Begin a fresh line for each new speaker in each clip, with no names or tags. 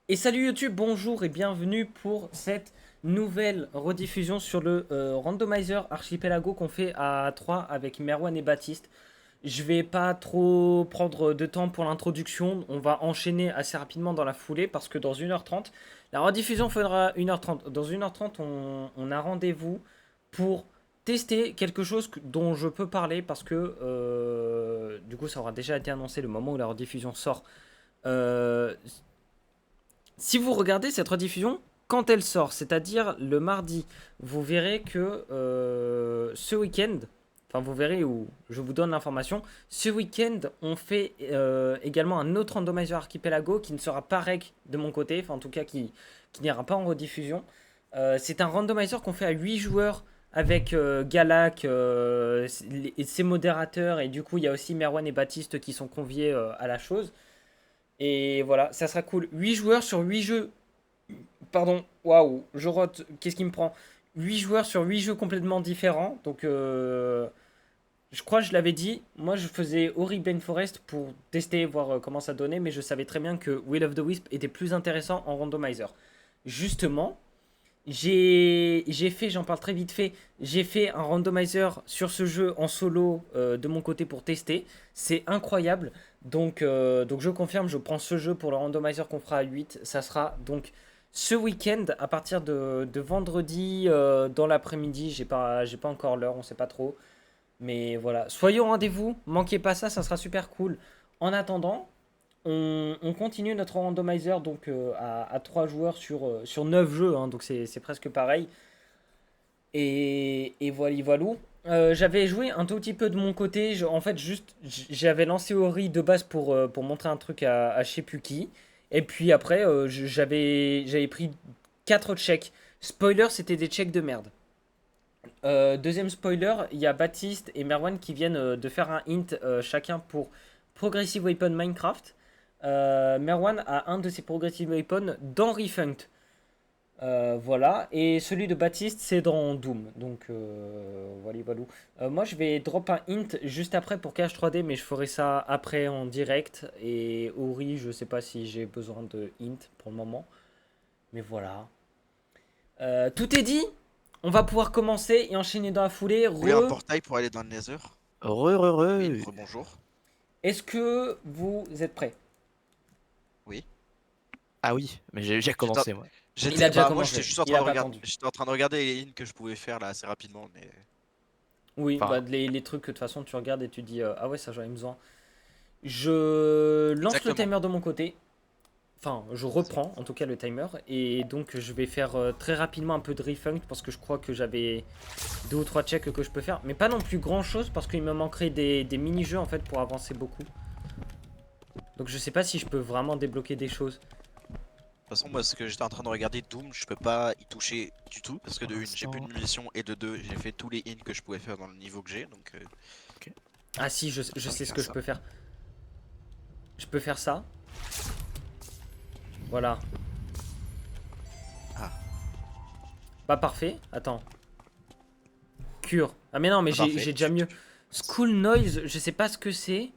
Et salut YouTube, bonjour et bienvenue pour cette nouvelle rediffusion sur le randomizer Archipelago qu'on fait à 3 avec Merwan et Baptiste. Je vais pas trop prendre de temps pour l'introduction, on va enchaîner assez rapidement dans la foulée parce que dans 1h30, la rediffusion fera 1h30. Dans 1h30, on a rendez-vous pour tester quelque chose dont je peux parler parce que du coup ça aura déjà été annoncé le moment où la rediffusion sort. Euh, Si vous regardez cette rediffusion, quand elle sort, c'est-à-dire le mardi, vous verrez que ce week-end, enfin vous verrez où je vous donne l'information, ce week-end on fait également un autre randomizer Archipelago qui ne sera pas rec de mon côté, enfin en tout cas qui n'ira pas en rediffusion. C'est un randomizer qu'on fait à 8 joueurs avec Galak et ses modérateurs, et du coup il y a aussi Merwan et Baptiste qui sont conviés à la chose. Et voilà, ça sera cool. 8 joueurs sur 8 jeux. Pardon, waouh, je rote. Qu'est-ce qui me prend? 8 joueurs sur 8 jeux complètement différents. Donc, je crois que je l'avais dit. Moi, je faisais Ori Blind Forest pour tester, voir comment ça donnait. Mais je savais très bien que Will of the Wisp était plus intéressant en randomizer. Justement, j'ai fait, j'en parle très vite fait, j'ai fait un randomizer sur ce jeu en solo de mon côté pour tester. C'est incroyable. Donc je confirme, je prends ce jeu pour le randomizer qu'on fera à 8. Ça sera donc ce week-end à partir de vendredi dans l'après-midi. J'ai pas encore l'heure, on sait pas trop. Mais voilà, soyez au rendez-vous, manquez pas ça, ça sera super cool. En attendant, on continue notre randomizer donc à 3 joueurs sur 9 jeux, hein, donc c'est presque pareil. Et voilà, voilà. J'avais joué un tout petit peu de mon côté. En fait, juste, j'avais lancé Ori de base pour montrer un truc à je sais plus qui. Et puis après, j'avais pris 4 checks. Spoiler, c'était des checks de merde. Deuxième spoiler, il y a Baptiste et Merwan qui viennent de faire un hint chacun pour Progressive Weapon Minecraft. Merwan a un de ses Progressive Weapons dans Refunked. Voilà, et celui de Baptiste c'est dans Doom. Donc voilà, voilà. Moi je vais drop un hint juste après pour KH3D, mais je ferai ça après en direct. Et Ori, je sais pas si j'ai besoin de hint pour le moment. Mais voilà. Tout est dit. On va pouvoir commencer et enchaîner dans la foulée.
Vous voulez un portail pour aller dans le Nether? Oui,
Re.
rebonjour.
Est-ce que vous êtes prêts?
Oui.
Ah oui, mais j'ai
J'étais,
commencé moi.
Il a déjà
moi j'étais
commencé.
juste en
Il
train
a
de
pas
regarder,
attendu.
j'étais en train de regarder les lignes que je pouvais faire là assez rapidement, mais
Oui, bah
Enfin,
les trucs que de toute façon tu regardes et tu dis ah ouais, ça j'en ai besoin. Je lance le
exactement.
timer de mon côté. Enfin, je reprends en tout cas le timer. Et donc je vais faire très rapidement un peu de refunk parce que je crois que j'avais 2 ou 3 checks que je peux faire. Mais pas non plus grand chose parce qu'il me manquerait des mini-jeux en fait pour avancer beaucoup. Donc je sais pas si je peux vraiment débloquer des choses.
De toute façon, moi ce que j'étais en train de regarder Doom, je peux pas y toucher du tout parce que
pour
de une, j'ai plus de
l'instant.
munitions et de deux, j'ai fait tous les hits que je pouvais faire dans le niveau que j'ai, donc
Ok.
Ah si, je
Attends, je
sais
vais
ce
faire
que je
ça.
peux faire. Je peux faire ça. Voilà.
ah,
Pas parfait. Attends. Cure. Ah mais non, mais
pas parfait.
j'ai déjà mieux. School Noise, je sais pas ce que c'est.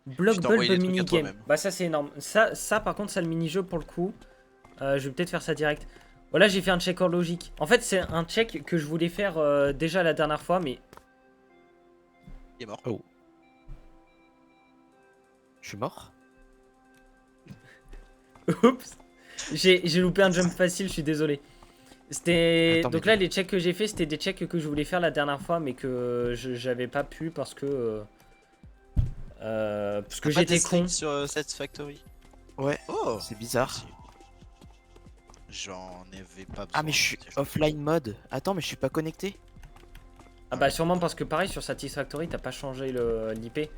Tu
Block
t'es
Bulb
envoyé les trucs à
minigame.
toi-même.
Bah ça c'est énorme. Ça par contre, ça le mini-jeu pour le coup. Je vais peut-être faire ça direct. Voilà, j'ai fait un check en logique. En fait, c'est un check que je voulais faire déjà la dernière fois, mais...
Il est mort.
Oh, je suis mort.
Oups. J'ai loupé un jump facile, je suis désolé. C'était...
Attends, mais
Donc là, les checks que j'ai fait, c'était des checks que je voulais faire la dernière fois, mais que j'avais pas pu parce que
T'as pas
j'étais
des
con.
strings sur Satisfactory?
Ouais,
Oh,
c'est bizarre.
merci. J'en avais pas besoin.
Ah mais je suis
Tiens,
offline mode. Attends, mais je suis pas connecté.
Ah bah sûrement parce que pareil, sur Satisfactory, t'as pas changé l'IP.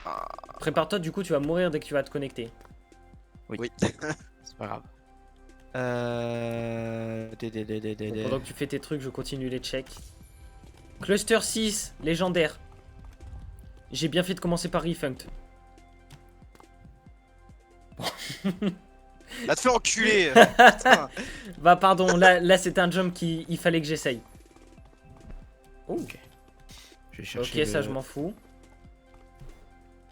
Ah,
Prépare-toi, du coup, tu vas mourir dès que tu vas te connecter.
oui,
Oui.
c'est pas grave.
Donc, pendant que tu fais tes trucs, je continue les checks. Cluster 6, légendaire. J'ai bien fait de commencer par Refunked.
Va te faire enculer. Putain.
Bah pardon, là c'était un jump il fallait que j'essaye. Oh,
Ok. Je vais chercher
ok, ça
le...
je m'en fous.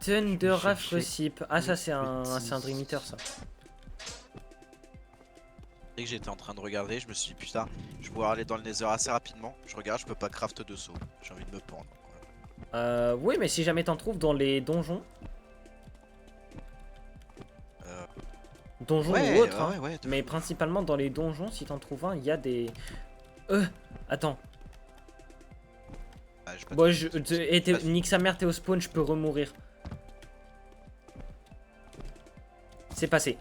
Je
Thunder
vais
Raf
chercher
Recip. Ah ça c'est un
petit.
Dream Eater ça.
Dès que j'étais en train de regarder, je me suis dit putain, je vais pouvoir aller dans le Nether assez rapidement. Je regarde, je peux pas craft de saut. J'ai envie de me pendre.
Oui, mais si jamais t'en trouves dans les donjons.
Euh,
Donjons
ouais,
ou autres, hein.
ouais, de
Mais
fou.
principalement dans les donjons, si t'en trouves un, il y a des. Attends.
Ah, j'ai pas
Bon,
de-
nique sa mère, t'es au spawn, je peux remourir. C'est passé.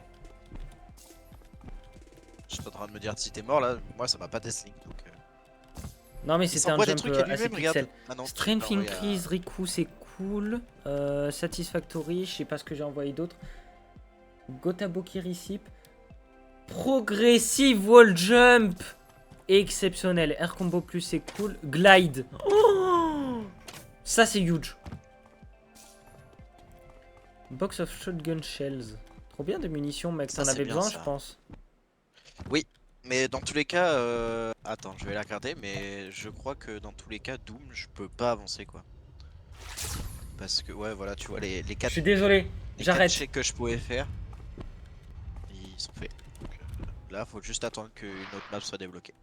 J'étais en train de me dire si t'es mort là, moi ça m'a pas deathling donc.
Non, mais
Il
c'était un
s'envoie des
jump
trucs à
assez
lui-même, regarde.
pixel.
Ah non, tu
Strength
l'as envoyé à-
Increase, Riku, c'est cool. Satisfactory, je sais pas ce que j'ai envoyé d'autre. Gotaboki Recip. Progressive Wall Jump. Exceptionnel. Air Combo Plus, c'est cool. Glide. Oh, ça, c'est huge. Box of Shotgun Shells. Trop bien de munitions, mec.
Ça,
T'en
c'est
avais
bien,
besoin,
ça.
je pense.
Mais dans tous les cas, attends, je vais la regarder, mais je crois que dans tous les cas, Doom, je peux pas avancer quoi. Parce que, ouais, voilà, tu vois, les
Je
4
suis désolé. J'arrête.
checks que je pouvais faire, ils sont faits. Donc, là, faut juste attendre qu'une autre map soit débloquée.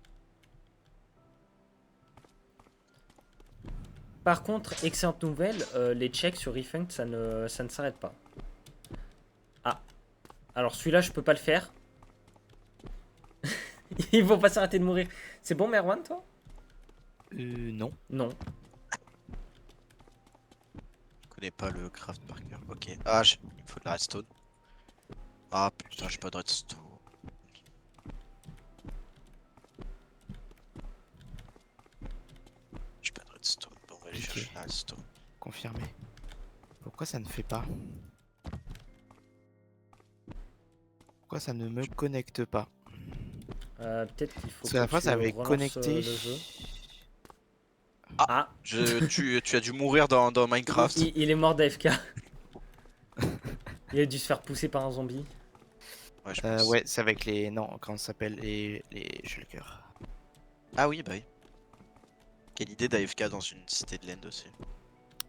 Par contre, excellente nouvelle, les checks sur Refunct, ça ne s'arrête pas. Ah. Alors celui-là, je peux pas le faire. Ils vont pas s'arrêter de mourir. C'est bon, Merwan, toi?
Non.
Non.
Je connais pas le craft par cœur. Ok. Ah, il me faut de la redstone. Ah putain, j'ai pas de redstone. J'ai pas de redstone. Bon, on va aller
Ok.
chercher la redstone.
Confirmé. Pourquoi ça ne fait pas? Pourquoi ça ne me connecte pas?
Peut-être qu'il faut
Parce que la fois
tu
ça avait
relances,
connecté.
le jeu.
Ah.
Ah.
Tu as dû mourir dans Minecraft.
Il est mort d'AFK. Il a dû se faire pousser par un zombie.
Ouais, je pense.
Ouais, c'est avec les. Non, comment ça s'appelle? Les shulkers.
Ah oui, bah oui. Quelle idée d'AFK dans une cité de land aussi.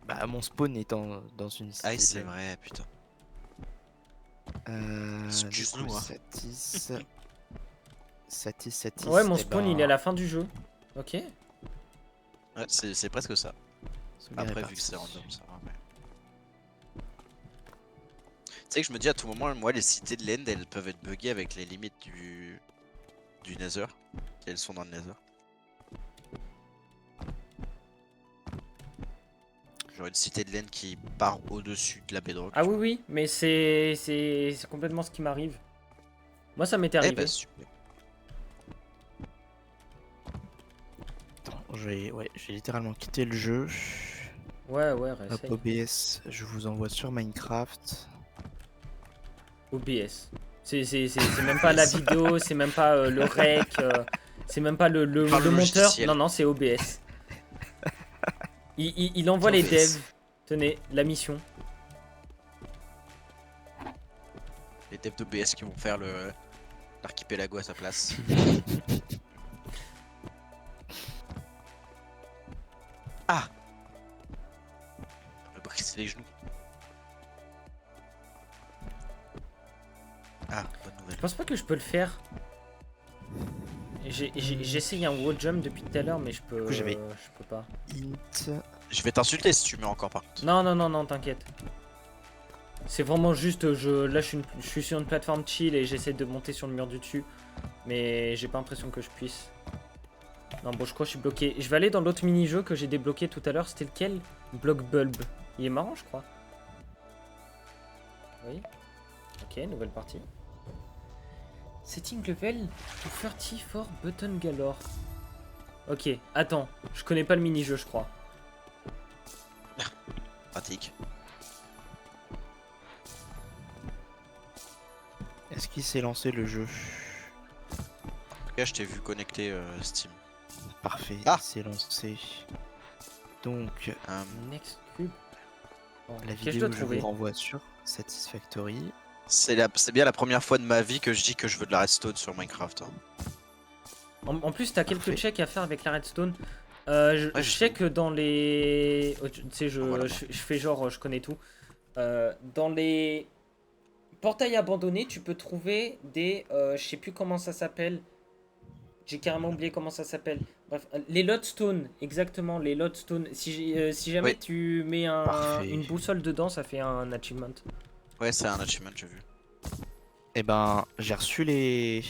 Bah, mon spawn est dans une cité.
Ah oui, c'est
de-
vrai, putain.
Du
Excuse-nous,
coup,
hein.
Satis. Satis.
Ouais, mon
eh
spawn,
ben,
il est à la fin du jeu. Ok.
Ouais, c'est presque ça.
sauvegarde
Après,
est
vu que
parti.
c'est random, ça va. Ouais. Tu sais que je me dis à tout moment, moi, les cités de land, elles peuvent être buggées avec les limites du Nether. Si elles sont dans le Nether. Genre une cité de laine qui part au-dessus de la bedrock.
Ah
tu
oui,
vois.
oui, mais c'est complètement ce qui m'arrive. Moi, ça m'était
Eh
arrivé.
bah super.
Attends, ouais, j'ai littéralement quitté le jeu.
Ouais,
Hop,
réessaye.
OBS, je vous envoie sur Minecraft.
OBS. C'est même pas la vidéo, c'est même pas le rec, c'est même pas le
Enfin, le
monteur.
logiciel.
Non, non, c'est OBS. Il envoie les
OBS.
devs. Tenez, la mission.
Les devs d'OBS qui vont faire l'archipelago à sa place. Ah, on me brise les genoux. Ah, bonne nouvelle.
Je pense pas que je peux le faire. J'essaye un wall jump depuis tout à l'heure, mais je peux
coup, j'avais-
je peux pas.
Int.
Je vais t'insulter si tu mets encore par contre.
Non, non, non, non, t'inquiète. C'est vraiment juste, là je suis sur une plateforme chill et j'essaie de monter sur le mur du dessus. Mais j'ai pas l'impression que je puisse. Non, bon, je crois que je suis bloqué. Je vais aller dans l'autre mini-jeu que j'ai débloqué tout à l'heure. C'était lequel? Block Bulb. Il est marrant, je crois. Oui. Ok, nouvelle partie. Setting level to 30 for button galore. Ok, attends. Je connais pas le mini-jeu, je crois.
Pratique.
Est-ce qu'il s'est lancé le jeu?
En tout cas, je t'ai vu connecter Steam.
Parfait,
Ah.
il s'est lancé. Donc,
Next cube. Bon,
la
qu'est-ce que je
vidéo,
dois
je
trouver?
vous renvoie sur Satisfactory.
C'est bien la première fois de ma vie que je dis que je veux de la redstone sur Minecraft. Hein.
En plus, t'as quelques
Parfait.
checks à faire avec la redstone.
Ouais,
Je sais que dans les. Tu sais,
Voilà.
je fais genre, je connais tout. Dans les portail abandonné, tu peux trouver des... je sais plus comment ça s'appelle. J'ai carrément oublié comment ça s'appelle. Bref, les lodestone, exactement, les lodestone. Si jamais
Oui.
tu mets
Parfait.
une boussole dedans, ça fait un achievement.
Ouais, c'est un achievement, j'ai vu.
Eh ben, j'ai reçu les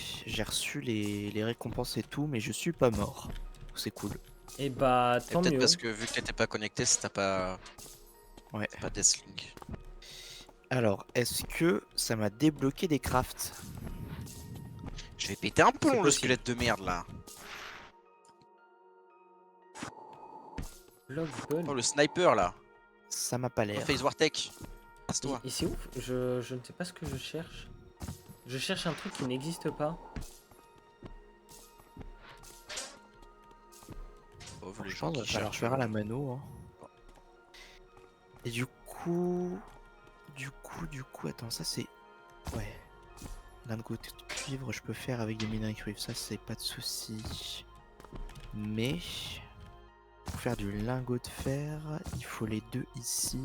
récompenses et tout, mais je suis pas mort. C'est cool.
Et bah,
Et
tant
peut-être
mieux.
parce que vu que t'étais pas connecté, t'as pas...
Ouais.
Pas Deathlink.
Alors, est-ce que ça m'a débloqué des crafts?
Je vais péter un
C'est
plomb, le
possible.
squelette de merde, là.
Log ball.
Oh, le sniper, là.
Ça m'a pas
Oh,
l'air.
Face Wartech.
Et,
Passe-toi.
et c'est ouf, je ne sais pas ce que je cherche. Je cherche un truc qui n'existe pas.
Oh, vous les
Je
gens
pense qu'il
qui
va falloir
cherchent,
faire à la mano. Hein. Et du coup, attends, ça c'est... Ouais. Lingot de cuivre, je peux faire avec des minerais cuivre, ça c'est pas de souci. Mais... Pour faire du lingot de fer, il faut les deux ici.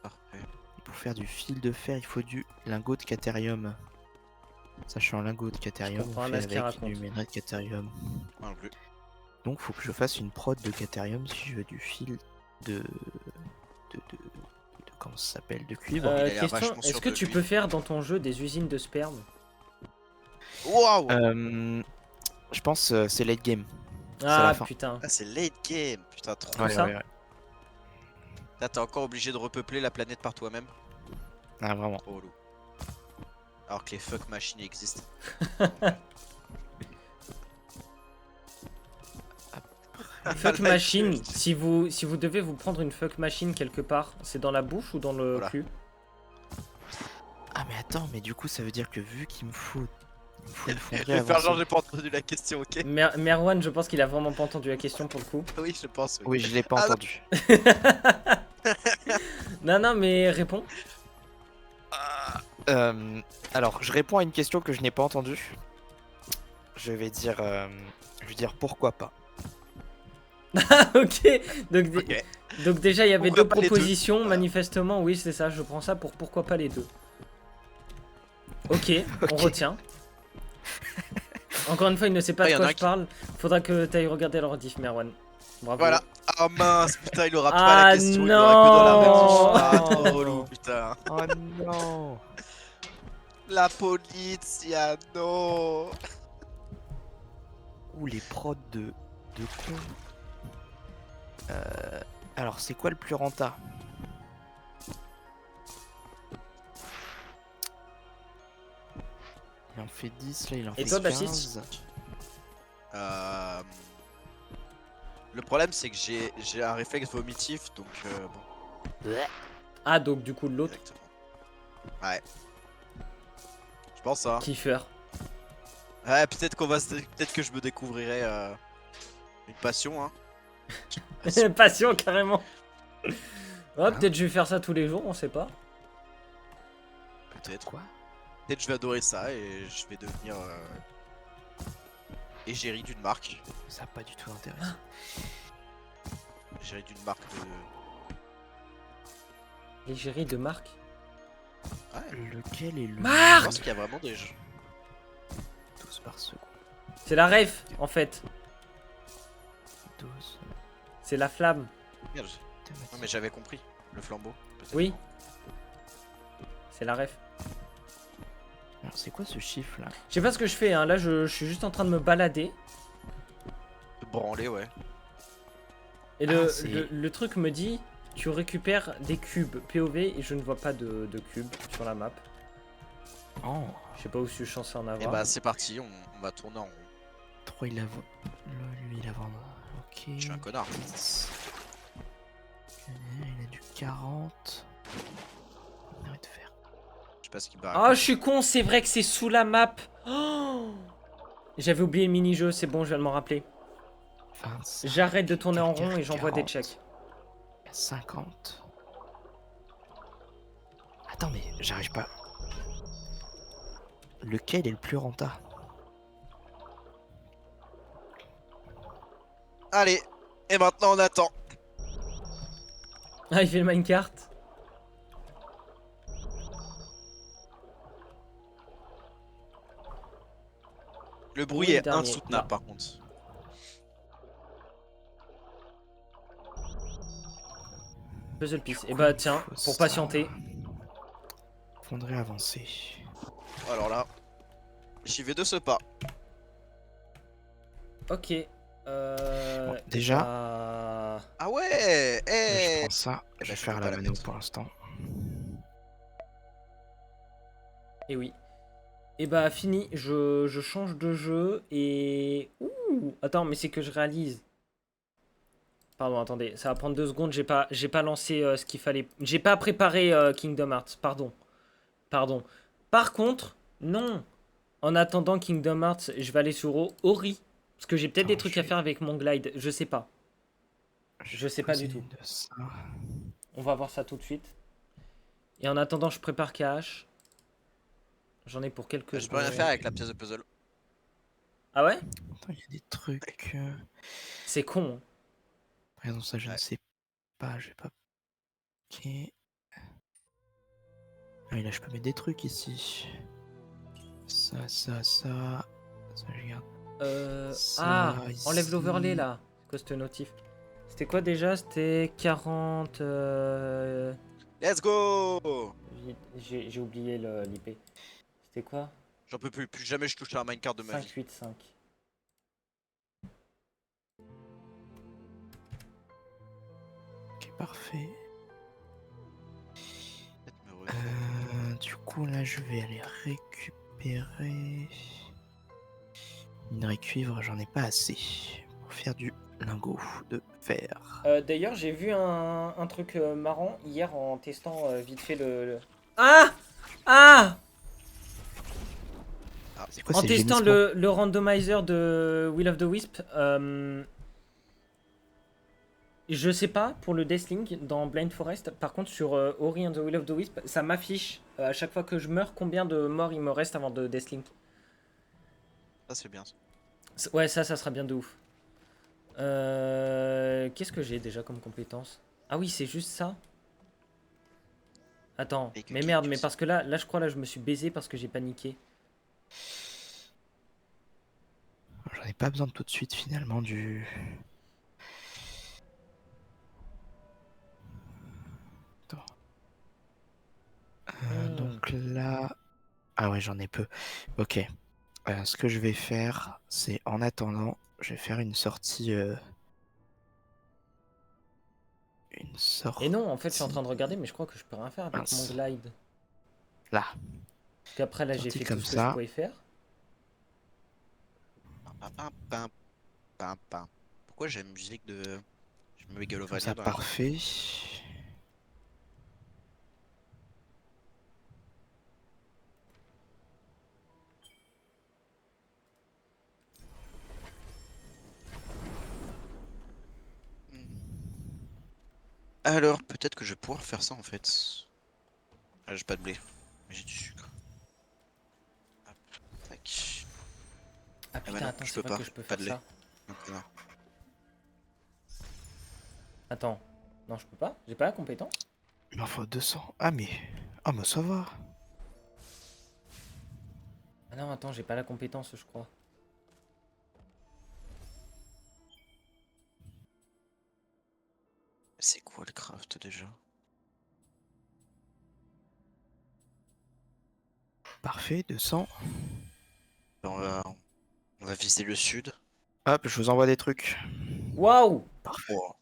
Parfait.
Et pour faire du fil de fer, il faut du lingot de caterium. Sachant lingot de caterium,
comprends
on
rien à
fait
ce qu'il
avec
raconte.
du minerai de caterium.
Non plus.
Donc faut que je fasse une prod de caterium si je veux du fil de comment ça s'appelle, de cuivre.
Il a l'air
Question,
vachement
est-ce
sûr
que
de
tu
lui.
peux faire dans ton jeu des usines de sperme?
Waouh.
Je pense c'est late game.
Ah
la fin.
putain.
Ah, c'est late game. Putain, trop.
Ouais. ça
Là, t'es encore obligé de repeupler la planète par toi-même.
Ah vraiment.
Trop relou. Alors que les fuck machines existent.
Fuck
Like,
machine, si vous devez vous prendre une fuck machine quelque part, c'est dans la bouche ou dans le
Voilà.
cul?
Ah mais attends, mais du coup ça veut dire que vu qu'il me faut une
Je
fonderie
vais faire genre,
avancée.
j'ai pas entendu la question, ok?
Merwan, je pense qu'il a vraiment pas entendu la question pour le coup.
Oui, je pense.
Oui, je l'ai pas
Ah, non.
entendu.
Non, mais réponds.
Alors, je réponds à une question que je n'ai pas entendue. Je vais dire pourquoi pas.
Ok. Donc,
Ok.
donc déjà, il y avait
Pourquoi
deux
pas les deux
propositions.
Voilà.
Manifestement, oui, c'est ça. Je prends ça pour pourquoi pas les deux. Ok, on
Ok.
retient. Encore une fois, il ne sait pas
Ah,
de
y en
quoi
a
je
qui-
parle. Faudra que tu ailles regarder leur rediff, Merwan. Bravo.
Voilà. Ah mince, putain, il aura
Ah,
pas la question, il aura que dans la
non.
rediff. Ah, trop relou, putain.
Oh non.
La polizia, non.
Ouh, les prods de con. Alors, c'est quoi le plus renta? Il en fait 10, là, il en
Et
fait
toi,
15.
Baptiste?
Le problème, c'est que j'ai un réflexe vomitif, donc bon.
Ah, donc du coup, l'autre,
Exactement. Ouais. Je pense ça.
kiffer.
Ouais, peut-être que je me découvrirai une passion, hein.
Passion, carrément. Ouais, peut-être je vais faire ça tous les jours, on sait pas.
Peut-être.
Quoi?
Peut-être je vais adorer ça et je vais devenir égérie d'une marque.
Ça n'a pas du tout intéressé.
Égérie d'une marque de.
L'égérie de Marc.
Lequel est le
Je
Marc
pense qu'il y a vraiment des jeux.
12 par seconde.
C'est la ref, en fait.
12.
Ah,
C'est la flamme.
Merde. Non, mais j'avais compris. Le flambeau. peut-être.
Oui. C'est la ref.
Alors, c'est quoi ce chiffre là?
Je sais pas ce que je fais, hein. Là je suis juste en train de me balader.
De branler, ouais.
Et
Ah, c'est-
le truc me dit, tu récupères des cubes POV et je ne vois pas de cubes sur la map.
Oh,
Je sais pas où je suis censé en
Et
avoir.
bah, c'est parti, on va tourner en rond.
3 il a vendu. Lui il a vendu. Ok.
Je suis un connard.
10. Il a du 40. Arrête de faire.
Je sais pas ce qu'il barre.
Ah, je suis con, c'est vrai que c'est sous la map. Oh, j'avais oublié le mini-jeu, c'est bon, je viens de m'en rappeler.
25.
J'arrête de tourner en rond et j'envoie des
40.
checks.
50. Attends, mais j'arrive pas. Lequel est le plus rentable?
Allez, et maintenant on attend.
Ah, il fait le minecart.
Le bruit
Oui, le
est
dernier,
insoutenable
là.
par contre.
Puzzle piece. Et
coup,
bah
il me
tiens,
faut
pour
ça.
patienter.
Faudrait avancer.
Alors là, j'y vais de ce pas.
Ok.
Bon,
Et
déjà,
bah...
Ah ouais,
je
eh
prends ça.
Eh
Je
ben,
vais
je peux
faire
pas
la
la
mano
mettre.
pour l'instant.
Et oui. Et bah fini, je change de jeu et... Ouh, attends, mais c'est que je réalise. Pardon, attendez, ça va prendre 2 secondes, j'ai pas lancé ce qu'il fallait. J'ai pas préparé Kingdom Hearts, pardon. Pardon. Par contre, non. En attendant Kingdom Hearts, je vais aller sur Ori. Parce que j'ai peut-être des
Attends,
trucs
je
à
vais,
faire avec mon glide, je sais pas.
je
Je
vais
sais pas du
poser
tout.
de ça.
On va voir ça tout de suite. Et en attendant, je prépare KH. J'en ai pour quelques
Je peux rien faire
secondes.
avec la pièce de puzzle.
Ah ouais?
Attends, il y a des trucs.
C'est con, hein.
Par exemple, ça, je ne
Ouais.
sais pas. Je vais pas. Ok. Ah, et là, je peux mettre des trucs ici. Ça, ça, ça. Ça, je garde.
Ah,
Ça,
enlève l'overlay
ici.
là. C'est quoi cette notif? C'était quoi déjà? C'était 40.
Let's go!
J'ai oublié l'IP. C'était quoi?
J'en peux plus jamais je touche à un minecart de ma vie.
585.
Ok, parfait.
Peut-être me refaire.
Du coup, là, je vais aller récupérer. Minerai cuivre, j'en ai pas assez pour faire du lingot de fer.
D'ailleurs, j'ai vu un truc marrant hier en testant vite fait Ah! Ah!
C'est quoi
En
ces
testant
gémissements?
le randomizer de Will of the Wisp, je sais pas pour le Deathling dans Blind Forest. Par contre, sur Ori and the Will of the Wisp, ça m'affiche à chaque fois que je meurs combien de morts il me reste avant de Deathling.
Ça c'est bien ça.
Ouais, ça sera bien de ouf. Qu'est-ce que j'ai déjà comme compétence? Ah oui, c'est juste ça. Attends,
Et que
mais
qui
merde,
tu
mais
sais.
parce que là, je crois là, je me suis baisé parce que j'ai paniqué.
J'en ai pas besoin tout de suite finalement du. Attends. Donc là. Ah ouais, j'en ai peu. Ok. Ce que je vais faire, c'est en attendant, je vais faire une sortie. Une
Et non, en fait, je suis en train
sortie.
de regarder, mais je crois que je peux rien faire avec mon
Mince.
glide.
Là.
Parce qu'après, là, j'ai
Sortie
fait tout
comme
ce que je
ça.
pouvais faire.
Pam, pam, pam, pam, pam. Pourquoi j'ai une musique de. Je me mets
Comme
Galovania
ça,
dans la tête.
parfait.
Alors, peut-être que je vais pouvoir faire ça en fait. Ah, j'ai pas de blé, mais j'ai du sucre. Hop, tac.
Ah
Ah bah
putain,
non,
attends,
je
c'est
peux
vrai
pas,
que je peux
pas
faire
de lait.
ça.
Donc, non.
Attends. Non, je peux pas. J'ai pas la compétence.
Il m'en faut 200. Ah mais. Ah bah ça va.
Ah non, attends, j'ai pas la compétence, je crois.
C'est quoi le craft déjà?
Parfait, 200.
On va viser le sud.
Hop, je vous envoie des trucs.
Waouh!
Parfait.
Oh.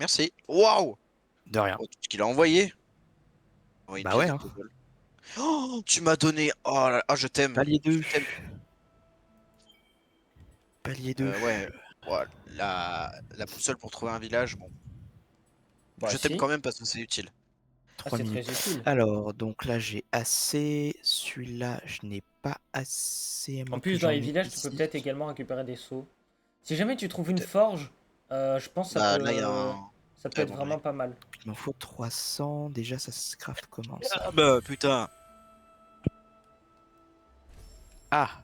Merci. Waouh!
De rien.
Oh, tout ce qu'il a envoyé. Oh, une
Bah
pièce
ouais,
de
hein.
puzzle. Oh, tu m'as donné. Oh là là, ah, je t'aime.
Palier 2.
Je t'aime.
Palier 2.
Ouais. Ouais, la boussole pour trouver un village. Bon,
Bah
je t'aime
si.
quand même parce que c'est utile.
Ah,
3
c'est très
minutes.
utile.
Alors, donc là, j'ai assez. Celui-là, je n'ai pas assez. À
En
moins que
plus, dans
j'en
les
ai
villages, tu peux
ici.
peut-être également récupérer des seaux. Si jamais tu trouves une
Peut-être.
forge, je pense que
Bah là, il y a un.
ça peut
J'ai
être
abandonné.
vraiment pas mal.
Il m'en faut 300. Déjà, ça se craft comment ça?
Ah bah putain.
Ah!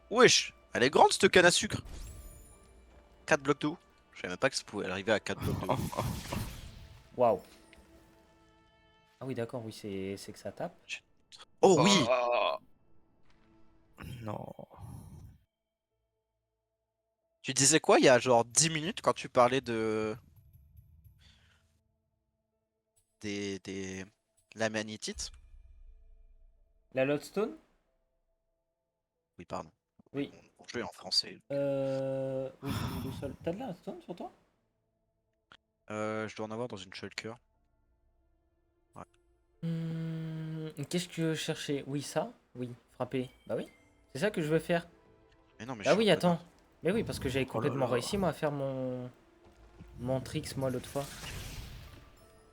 Wesh, elle est grande cette canne à sucre. 4 blocs d'eau. Je savais même pas que ça pouvait arriver à 4 blocs de
Oh,
haut.
oh.
Waouh. Ah oui, d'accord, oui, c'est que ça tape.
Oh oui.
Oh. Non.
Tu disais quoi il y a genre 10 minutes quand tu parlais de des la magnétite?
La Lodestone?
Oui, pardon.
Oui.
On jouait en français.
Oui, le sol. T'as de la Lodestone sur toi?
Je dois en avoir dans une shulker. Ouais.
Qu'est-ce que je cherchais? Oui, ça? Oui, frapper. Bah oui, c'est ça que je veux faire.
Mais non, mais je
Bah
suis un
oui, attends.
connard.
Mais oui, parce que j'avais
Oh là
complètement
là.
réussi, moi, à faire mon tricks, moi, l'autre fois.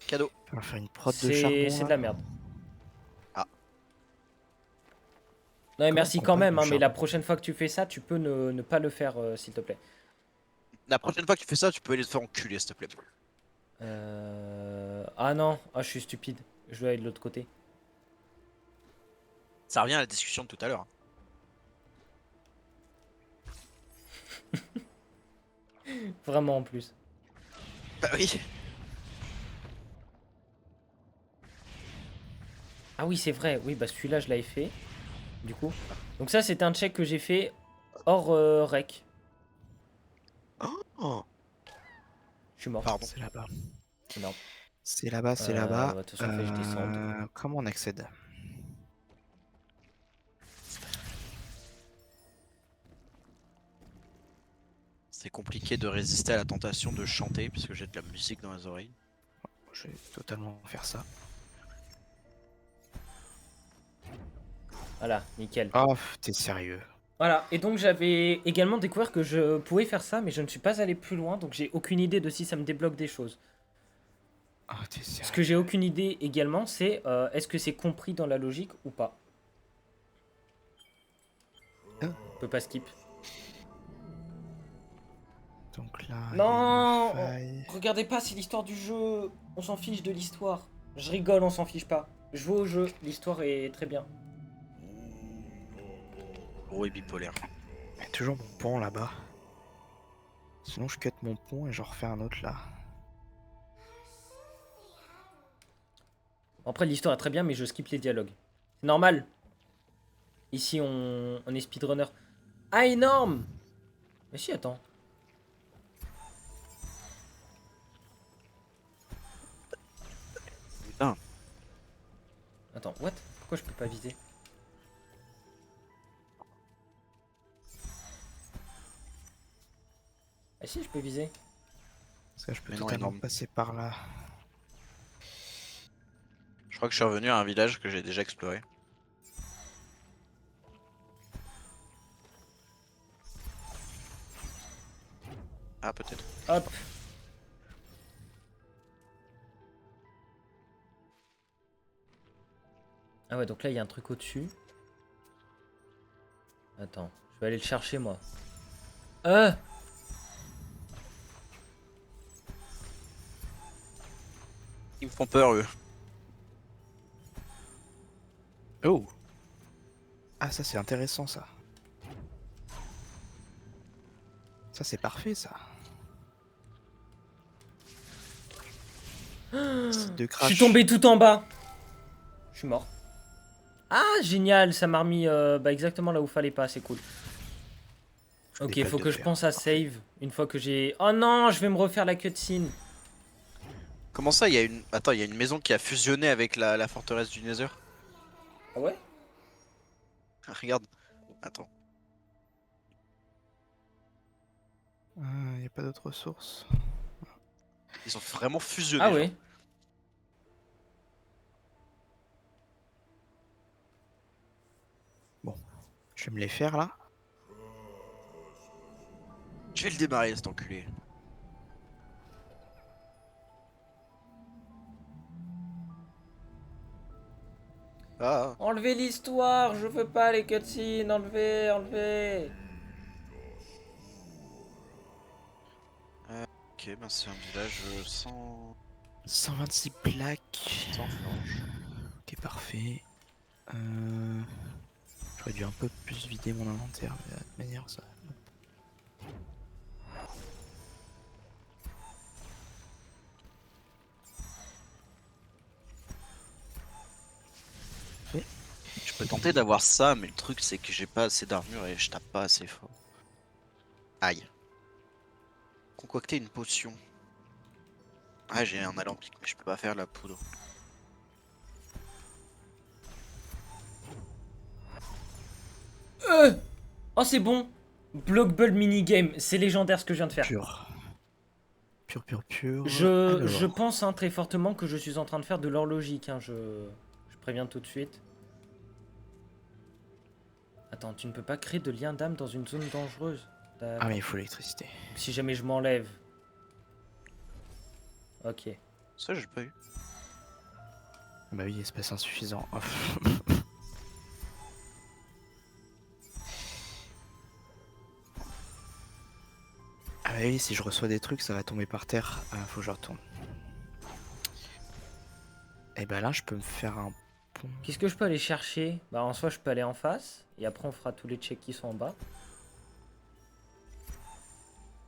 Cadeau.
On va faire une prod de charbon
C'est de
là.
la merde.
Ah,
Non, mais
Comment on
merci quand
compacte
même,
du
hein, mais la
charbon?
prochaine fois que tu fais ça, tu peux ne pas le faire, s'il te plaît.
la prochaine fois que tu fais ça, tu peux aller te faire enculer, s'il te plaît.
Ah non, ah, je suis stupide. Je dois aller de l'autre côté.
Ça revient à la discussion de tout à l'heure.
Vraiment en plus.
Bah oui.
Ah oui, c'est vrai. Oui, bah celui-là, je l'avais fait. Du coup. Donc ça, c'était un check que j'ai fait hors rec.
Oh,
Je suis mort.
pardon.
C'est là-bas.
Non.
C'est là-bas, c'est là-bas.
De toute façon, fallait que je descende.
Comment on accède?
C'est compliqué de résister à la tentation de chanter puisque j'ai de la musique dans les oreilles.
Je vais totalement faire ça.
Voilà, nickel.
Oh, t'es sérieux?
Voilà, et donc j'avais également découvert que je pouvais faire ça, mais je ne suis pas allé plus loin, donc j'ai aucune idée de si ça me débloque des choses.
Oh, t'es
Ce que j'ai
sérieux?
aucune idée également, c'est est-ce que c'est compris dans la logique ou pas.
Hein.
On peut pas skip.
Donc là, il y a
Non,
une faille.
regardez pas, c'est l'histoire du jeu. On s'en fiche de l'histoire. Je rigole, on s'en fiche pas. Je joue au jeu, l'histoire est très bien.
Gros et bipolaire.
Il y a toujours mon pont là-bas. Sinon, je cut mon pont et j'en refais un autre là.
Après, l'histoire est très bien, mais je skip les dialogues. C'est normal. Ici, on est speedrunner. Ah, énorme. Mais si, attends.
Putain.
Attends, what? Pourquoi je peux pas viser? Ah si, je peux viser.
Parce que je peux
Mais non,
totalement
énorme.
passer par là.
Je crois que je suis revenu à un village que j'ai déjà exploré. Ah, peut-être.
Hop. Ah ouais, donc là, il y a un truc au-dessus. Attends, je vais aller le chercher, moi. Euh
Ils me font peur, eux.
Oh! Ah, ça c'est intéressant ça. Ça c'est parfait ça. Site de
Je
crash.
suis tombé tout en bas. Je suis mort. Ah, génial, ça m'a remis bah, exactement là où fallait pas, c'est cool. Ok,
Des plaques
faut
de
que je
fer,
pense à
parfait.
save une fois que j'ai... Oh non, je vais me refaire la cutscene.
Comment ça, il y a une... Attends, il y a une maison qui a fusionné avec la forteresse du Nether?
Ah ouais?
Ah, regarde. Attends.
Y a pas d'autres ressources.
Ils ont vraiment fusionné,
Ah
genre.
ouais.
Bon, je vais me les faire là.
Je vais le démarrer, cet enculé. Ah,
Enlevez l'histoire, je veux pas les cutscenes, enlevez, enlevez.
ok, ben c'est un village sans...
126 plaques.
sans forge.
Ok, parfait. J'aurais dû un peu plus vider mon inventaire, mais de toute manière ça. Fait.
Je peux tenter d'avoir ça, mais le truc c'est que j'ai pas assez d'armure et je tape pas assez fort. Aïe. Concocter une potion. Ah, j'ai un alambic, mais je peux pas faire la poudre.
Oh, c'est bon. Blockball minigame, c'est légendaire ce que je viens de faire.
Pur. Pur.
Je
Alors.
pense hein, très fortement que je suis en train de faire de l'horlogique. Hein, je préviens tout de suite. Attends, tu ne peux pas créer de lien d'âme dans une zone dangereuse.
Ah, mais il faut l'électricité.
Si jamais je m'enlève. Ok.
Ça, j'ai pas eu.
Bah oui, espace insuffisant. Ah bah oui, si je reçois des trucs, ça va tomber par terre. Ah, faut que je retourne. Et bah là, je peux me faire un pont.
Qu'est-ce que je peux aller chercher? Bah en soi je peux aller en face. Et après on fera tous les checks qui sont en bas.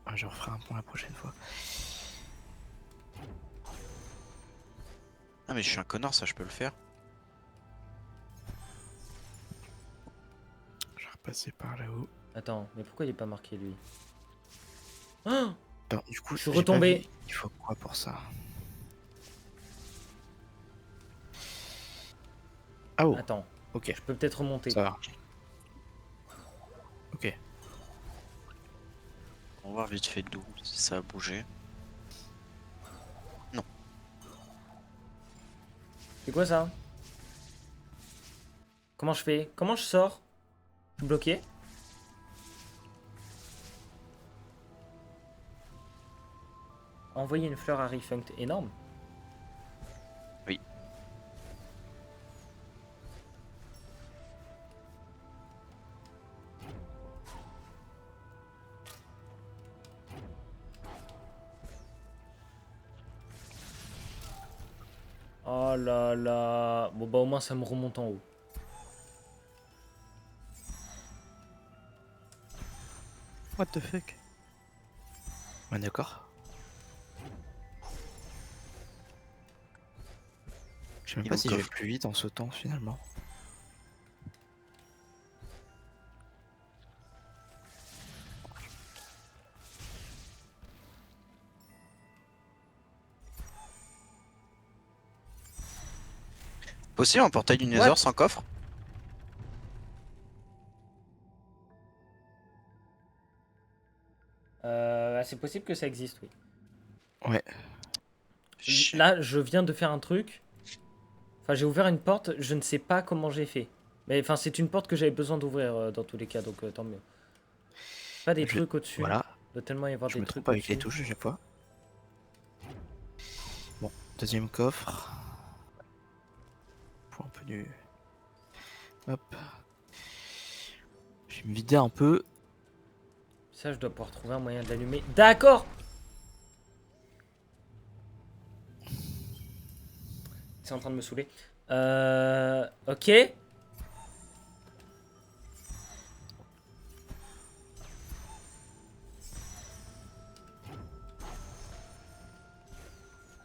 Ah, je referai un pont la prochaine fois.
Ah, mais je suis un connard, ça, je peux le faire.
Je vais repasser par là-haut.
Attends, mais pourquoi il est pas marqué lui? Oh,
Attends, du coup,
je suis
j'ai pas
retombé.
vu. Il faut quoi pour ça? Ah oh,
Attends,
ok,
je peux peut-être remonter.
ça va. Ok.
On va voir vite fait d'où si ça a bougé.
C'est quoi ça? Comment je fais? Comment je sors? Je suis bloqué? Envoyer une fleur à Refunct, énorme.
Oui.
Oh là là. Bon bah au moins ça me remonte en haut.
What the fuck? Ouais, d'accord. Je sais même
Il
pas
est
si
où,
je vais
coffre?
plus vite en sautant finalement.
Possible un portail du Nether
What?
sans coffre?
C'est possible que ça existe, oui.
Ouais.
Chier.
Là, je viens de faire un truc. Enfin, j'ai ouvert une porte, je ne sais pas comment j'ai fait. Mais enfin, c'est une porte que j'avais besoin d'ouvrir dans tous les cas, donc tant mieux. Pas des
Je-
trucs au-dessus.
Voilà.
Il doit tellement y avoir
Je
des
me
trucs
trompe avec les
au-dessus.
touches à chaque fois. Bon, deuxième coffre. Pour un peu du... Hop. Je vais me vider un peu.
Ça, je dois pouvoir trouver un moyen de l'allumer. D'accord! C'est en train de me saouler. Ok.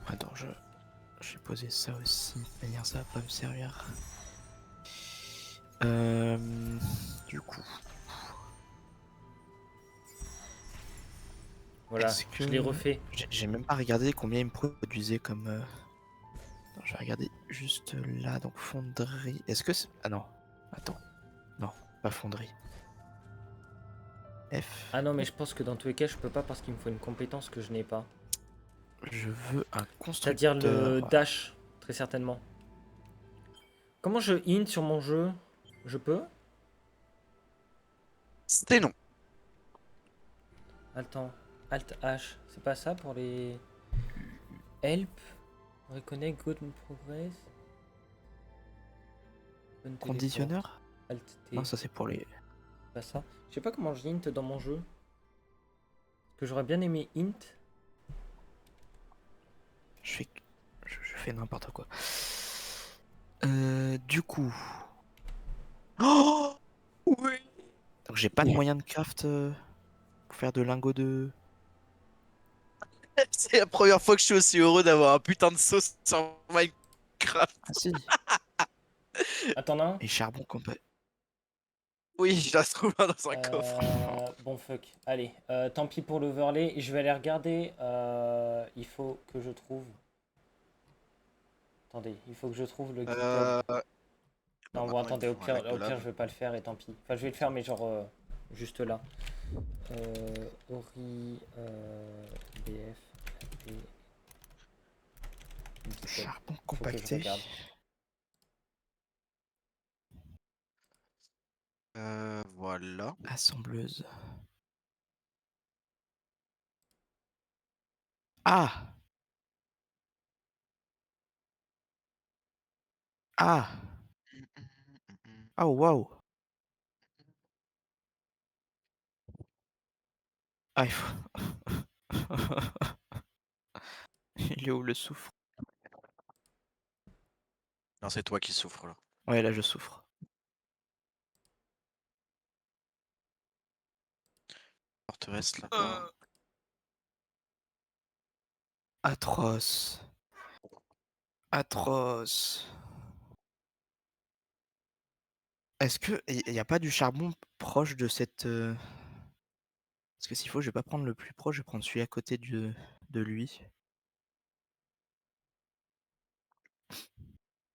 Attends, je vais poser ça aussi. De toute manière, ça va pas me servir. Du coup,
Voilà,
Est-ce
je
que-
l'ai refait.
j'ai même pas regardé combien il me produisait comme. Attends, je vais regarder juste là. Donc fonderie. Est-ce que c'est. Ah non. Attends. Non, pas fonderie. F.
Ah non, mais je pense que dans tous les cas, je peux pas parce qu'il me faut une compétence que je n'ai pas.
Je veux un
C'est-à-dire
constructeur.
le dash, très certainement. Comment je int sur mon jeu? Je peux?
C'était non.
Attends, Alt H, c'est pas ça pour les... Help, reconnect, good in progress. Open téléport,
Conditionneur.
Alt T,
Non, ça c'est pour les.
pas ça. Je sais pas comment je int dans mon jeu. Parce que j'aurais bien aimé int.
Je fais n'importe quoi. Du coup.
Oh oui.
Donc j'ai pas de moyen de craft pour faire de lingots de.
C'est la première fois que je suis aussi heureux d'avoir un putain de sauce sur Minecraft.
Ah si.
Attends, non.
Et charbon qu'on peut.
Oui, je la trouve dans un coffre.
Bon fuck, allez, tant pis pour l'overlay, je vais aller regarder, il faut que je trouve, attendez, il faut que je trouve le GitHub.
Bah
Non bon
maintenant il me
attendez,
faut un lac de
au pire
lave.
je vais pas le faire et tant pis, enfin je vais le faire mais genre juste là. Ori, BF, et GitHub,
Charbon
faut que je
compacté.
regarde.
Voilà.
Assembleuse. Ah! Ah! Oh waouh! Ah, il faut... Il est où le souffre?
Non, c'est toi qui souffres là.
Ouais, là je souffre.
Forteresse là-bas.
Atroce. Atroce. Est-ce que il y a pas du charbon proche de cette... Parce que s'il faut, je vais pas prendre le plus proche, je vais prendre celui à côté de lui.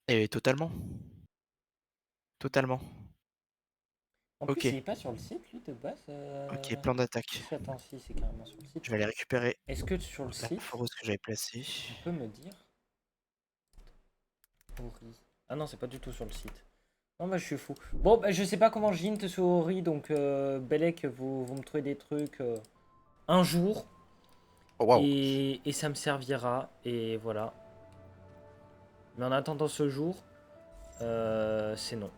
Et totalement. Totalement.
En plus il
Ok.
est pas sur le site lui de base.
Ok, plan d'attaque.
Si, attends, si c'est carrément sur le site.
Je vais aller récupérer
Est-ce que sur le
la
site,
foreuse que j'avais placée.
on peut me dire Ori. Ah non, c'est pas du tout sur le site. Non, bah je suis fou. Bon, bah je sais pas comment j'int sur Ori, donc Belek, vous me trouvez des trucs un jour,
Oh waouh.
et ça me servira, et voilà. Mais en attendant ce jour, c'est non.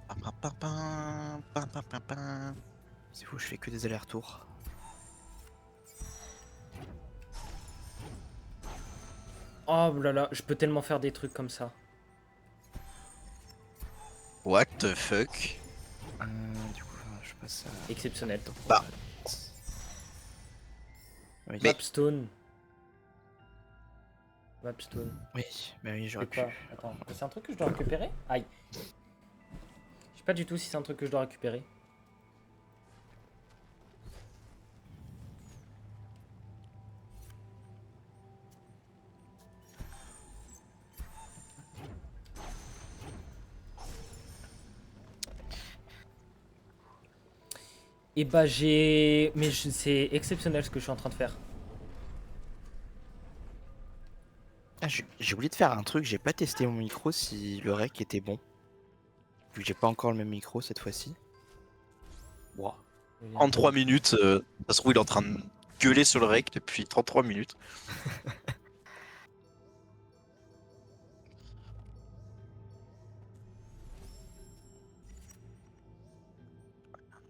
Pam, pam, pam, pam, pam, pam, pam, pam.
C'est fou, je fais que des allers-retours.
Oh là là, je peux tellement faire des trucs comme ça.
What the fuck?
Du coup, je passe à...
Exceptionnel.
Bah.
Oui,
Mapstone. Mapstone.
oui, bah oui, j'aurais
C'est
pu.
quoi? Attends, c'est un truc que je dois récupérer? Aïe. Je sais pas du tout si c'est un truc que je dois récupérer. Et bah j'ai... Mais c'est exceptionnel ce que je suis en train de faire.
Ah, j'ai oublié de faire un truc, j'ai pas testé mon micro si le rec était bon. Vu que j'ai pas encore le même micro cette fois-ci. Wow.
33 minutes, ça se trouve il est en train de gueuler sur le rec depuis 33 minutes.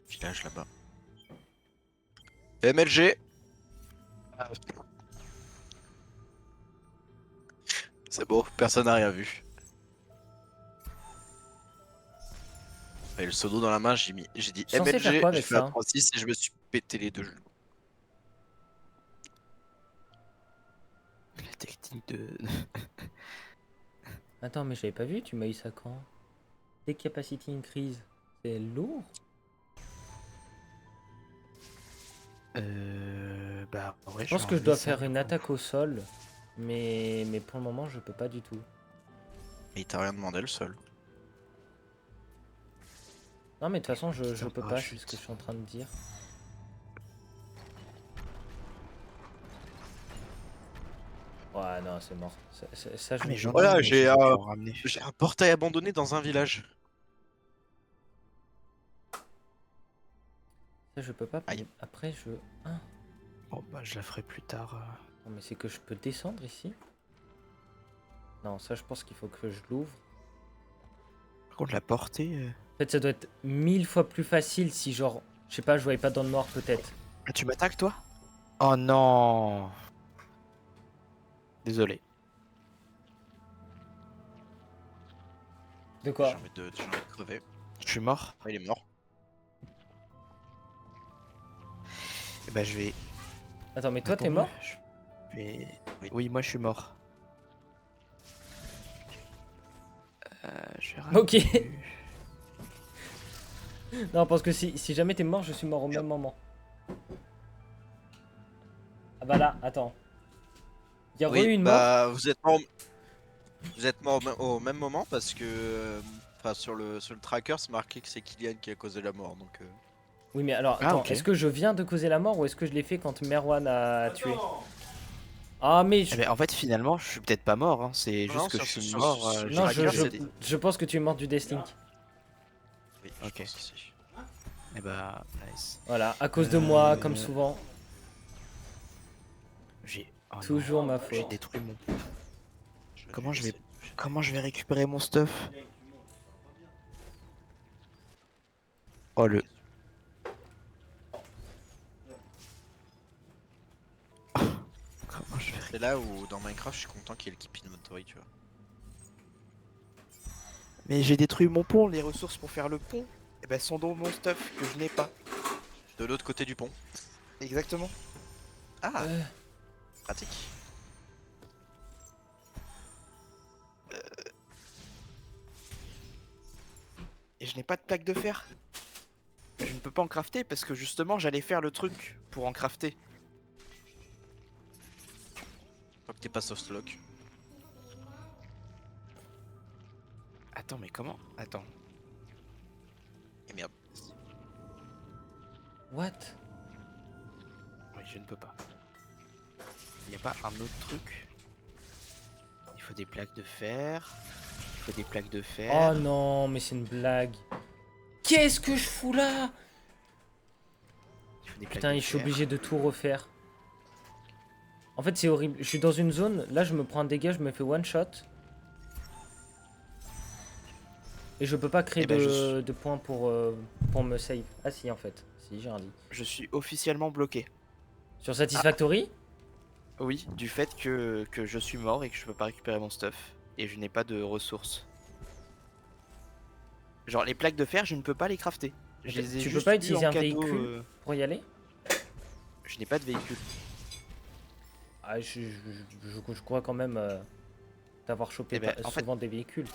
Village là-bas. MLG. C'est beau, personne n'a rien vu. Et le pseudo dans la main, j'ai dit
Censé faire
MLG,
quoi
j'ai
avec
fait un
ça?
36 et je me suis pété les deux genoux.
La technique de...
Attends, mais j'avais pas vu, tu m'as eu ça quand? Des capacity increase. C'est lourd.
Bah ouais,
Je pense que je dois faire une attaque au sol. Mais pour le moment, je peux pas du tout.
Mais il t'a rien demandé le sol.
Non, mais de toute façon, je
Putain,
peux pas, c'est
parachute.
ce que je suis en train de dire. Ouais, non, c'est mort. Ça, je
Ah mais
vous
j'en
dis.
ai,
Voilà,
mais
j'ai
j'aurais pu
un,
en ramener.
j'ai un portail abandonné dans un village.
Ça, je peux pas.
Aïe.
Après, je. Ah.
Bon bah je la ferai plus tard.
Non, mais c'est que je peux descendre ici. Non, ça, je pense qu'il faut que je l'ouvre.
Par contre la portée...
En fait, ça doit être 1000 fois plus facile si, genre, je sais pas, je voyais pas dans le noir, peut-être.
Ah tu m'attaques toi? Oh non. Désolé.
De
J'ai
quoi?
envie de crever.
Je suis mort.
Ah, il est mort.
Et bah je vais...
Attends, mais toi, t'es
Attends,
mort?
je vais...
Oui.
Oui, moi je suis mort. j'ai
Ok.
raté.
Non, parce que si jamais t'es mort, je suis mort au même moment. Ah bah là, attends. Il y a
Oui,
une mort.
bah vous êtes mort au même moment parce que enfin sur le tracker c'est marqué que c'est Kylian qui a causé la mort donc
Oui, mais alors,
Ah,
attends,
ok.
est-ce que je viens de causer la mort ou est-ce que je l'ai fait quand Merwan a tué? Ah, mais
Eh ben, en fait, finalement, je suis peut-être pas mort, hein. C'est
non,
juste que je suis
sur
mort.
le
J'ai
non,
tracker
cliqué.
c'est dit.
je pense que tu es mort du Deathlink.
Oui, je
Ok.
pense aussi.
Eh bah, nice.
Voilà, à cause de moi, comme
Euh,
souvent.
J'ai. Oh non,
Toujours ma
j'ai
faute.
détruit mon.
Je vais
Comment
lui
je vais.
laisser toucher.
Comment je vais récupérer mon stuff? Oh le. Comment je vais.
C'est là où dans Minecraft je suis content qu'il y ait le Keep Inventory, tu vois.
Mais j'ai détruit mon pont, les ressources pour faire le pont. Eh ben, sont dans mon stuff que je n'ai pas.
De l'autre côté du pont.
Exactement.
Ah,
Euh,
pratique.
Et je n'ai pas de plaque de fer. Je ne peux pas en crafter parce que justement, j'allais faire le truc pour en crafter.
Je crois que t'es pas softlock.
Attends, mais comment? Attends.
Et merde.
what?
Oui, je ne peux pas. Il n'y a pas un autre truc? Il faut des plaques de fer. Il faut des plaques de fer.
Oh non, mais c'est une blague. Qu'est-ce que je fous là?
Il faut des plaques
Putain,
de
je suis
fer.
obligé de tout refaire. En fait, c'est horrible. Je suis dans une zone, là je me prends un dégât, je me fais one shot. Et je peux pas créer
Eh ben,
de points pour me save. Ah si, en fait. Si, j'ai rien dit.
je suis officiellement bloqué.
Sur Satisfactory?
Oui, du fait que je suis mort et que je peux pas récupérer mon stuff. Et je n'ai pas de ressources. Genre, les plaques de fer, je ne peux pas les crafter. Je les ai
Tu peux
juste
pas
eues
utiliser
en
un
cadeau.
véhicule pour y aller?
Je n'ai pas de véhicule.
Ah, je crois quand même d'avoir chopé
Eh ben, en fait,
souvent des véhicules.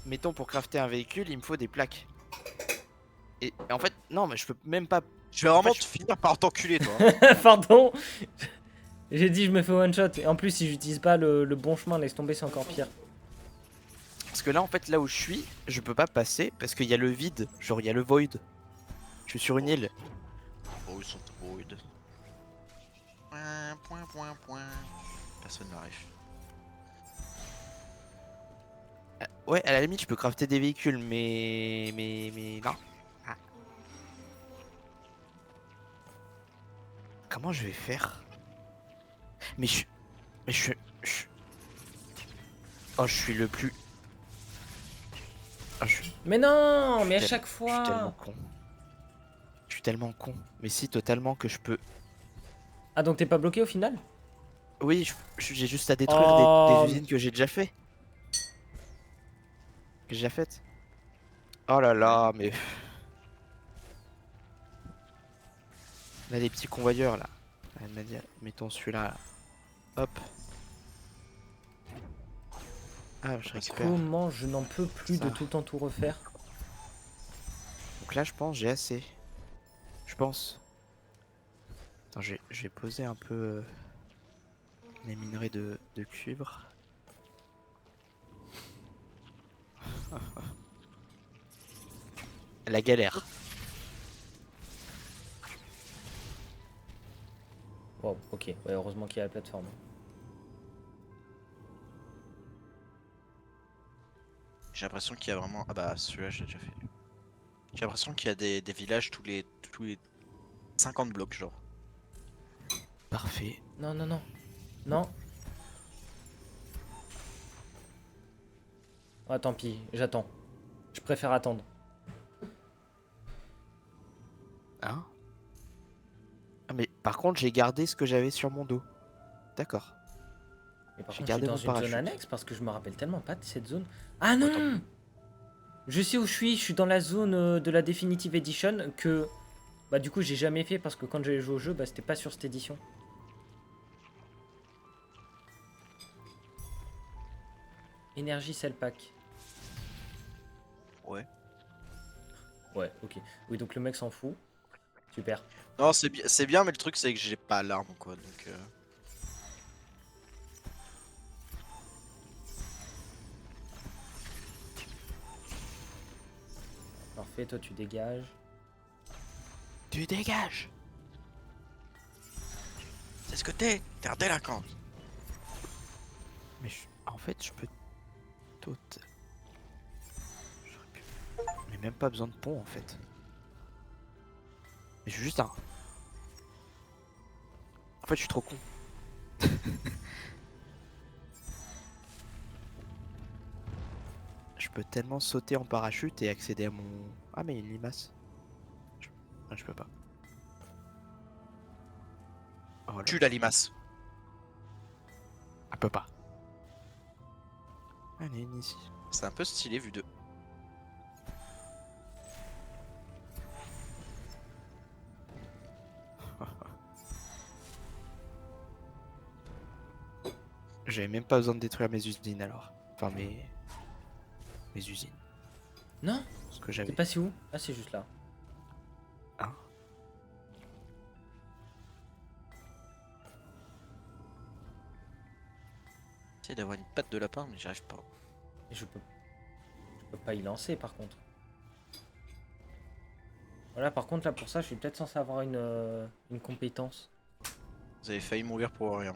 mettons pour crafter un véhicule, il me faut des plaques. Et en fait, non, mais je peux même pas.
Je vais vraiment
fait,
te finir par t'enculer toi. Hein.
Pardon. J'ai dit je me fais one shot. Et en plus, si j'utilise pas le bon chemin, laisse tomber, c'est encore pire.
Parce que là, en fait, là où je suis, je peux pas passer parce qu'il y a le vide. Genre, il y a le void. Je suis sur une île.
Oh, ils sont void. Point. Personne n'arrive.
Ouais, à la limite, je peux crafter des véhicules, mais non. Ah. Comment je vais faire? Mais je, mais je- Oh, je suis le plus. Oh,
Mais non, mais à
tel-
chaque
je suis tellement
fois.
con. Je suis tellement con. Mais si, totalement que je peux.
Ah, donc t'es pas bloqué au final?
Oui, j'ai juste à détruire
Oh,
des usines que j'ai déjà fait. Que j'ai déjà faites. Oh là là, mais. On a des petits convoyeurs là. Elle m'a dit, mettons celui-là. Là. Hop. Ah, je récupère.
comment je n'en peux plus de
Ça.
tout le temps tout refaire.
Donc là, je pense j'ai assez. Je pense. Attends, je vais poser un peu les minerais de cuivre. La galère.
Wow, ok. Ouais, heureusement qu'il y a la plateforme.
J'ai l'impression qu'il y a vraiment. Ah bah celui-là j'ai déjà fait. J'ai l'impression qu'il y a des villages tous les 50 blocs genre.
Parfait.
Non, non, non. Non. Ah, tant pis, j'attends. Je préfère attendre.
Hein? Ah, mais par contre, j'ai gardé ce que j'avais sur mon dos. D'accord.
Mais par
J'ai
contre, je suis
gardé
dans
mon
une zone
parachute.
annexe parce que je me rappelle tellement pas de cette zone. Ah
Ouais, tant
non! Je sais où je suis dans la zone de la Definitive Edition que... Bah du coup j'ai jamais fait parce que quand j'avais joué au jeu, bah c'était pas sur cette édition. Énergie Cell Pack.
Ouais.
Ouais, ok. Oui, donc le mec s'en fout. Super.
Non, c'est bien, mais le truc, c'est que j'ai pas l'arme, quoi. Donc,
Parfait, toi tu dégages.
Tu dégages.
c'est ce que t'es. T'es un délinquant.
Mais en fait, je peux tout. J'aurais pu. Mais même pas besoin de pont en fait. Mais je suis juste un. En fait, je suis trop con. Je peux tellement sauter en parachute et accéder à mon. Ah, mais il y a une limace. Ah, je peux pas. Oh là
Tue
là.
la limace.
Elle peut pas. Ah, il y en a une ici.
C'est un peu stylé vu de.
J'avais même pas besoin de détruire mes usines alors. Enfin, mes usines.
Non,
Ce que
c'est
j'avais.
passé où? Ah, c'est juste là.
Hein.
J'essaie d'avoir une patte de lapin, mais j'y arrive pas.
Et je peux pas y lancer par contre. Voilà, par contre, là pour ça, je suis peut-être censé avoir une compétence.
Vous avez failli mourir pour rien.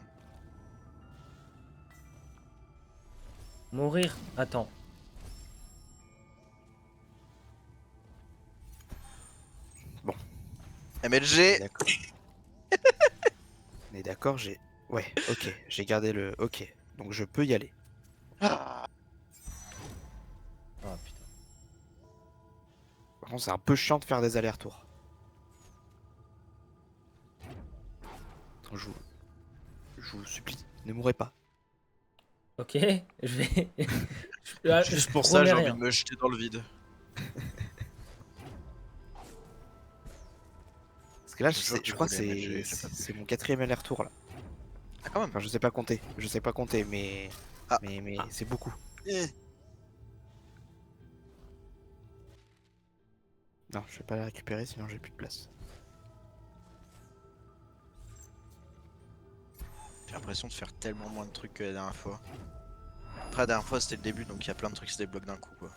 Mourir? Attends.
MLG.
D'accord. On est d'accord, j'ai. Ouais, ok. J'ai gardé le. Ok. Donc je peux y aller.
Ah,
Ah putain.
Par contre, c'est un peu chiant de faire des allers-retours. Je vous supplie, ne mourrez pas.
Ok, je vais.
Juste
je
pour ça,
promets
j'ai envie
rien.
de me jeter dans le vide.
Parce que là,
Je jure
je
que
crois
je
que
voulais MLG, j'ai pas pu.
c'est mon 4e aller-retour là.
Ah, quand même.
Enfin, je sais pas compter. Je sais pas compter, mais.
Ah.
Mais c'est beaucoup.
Eh.
Non, je vais pas la récupérer sinon j'ai plus de place.
J'ai l'impression de faire tellement moins de trucs que la dernière fois. Après, la dernière fois, c'était le début, donc il y a plein de trucs qui se débloquent d'un coup, quoi.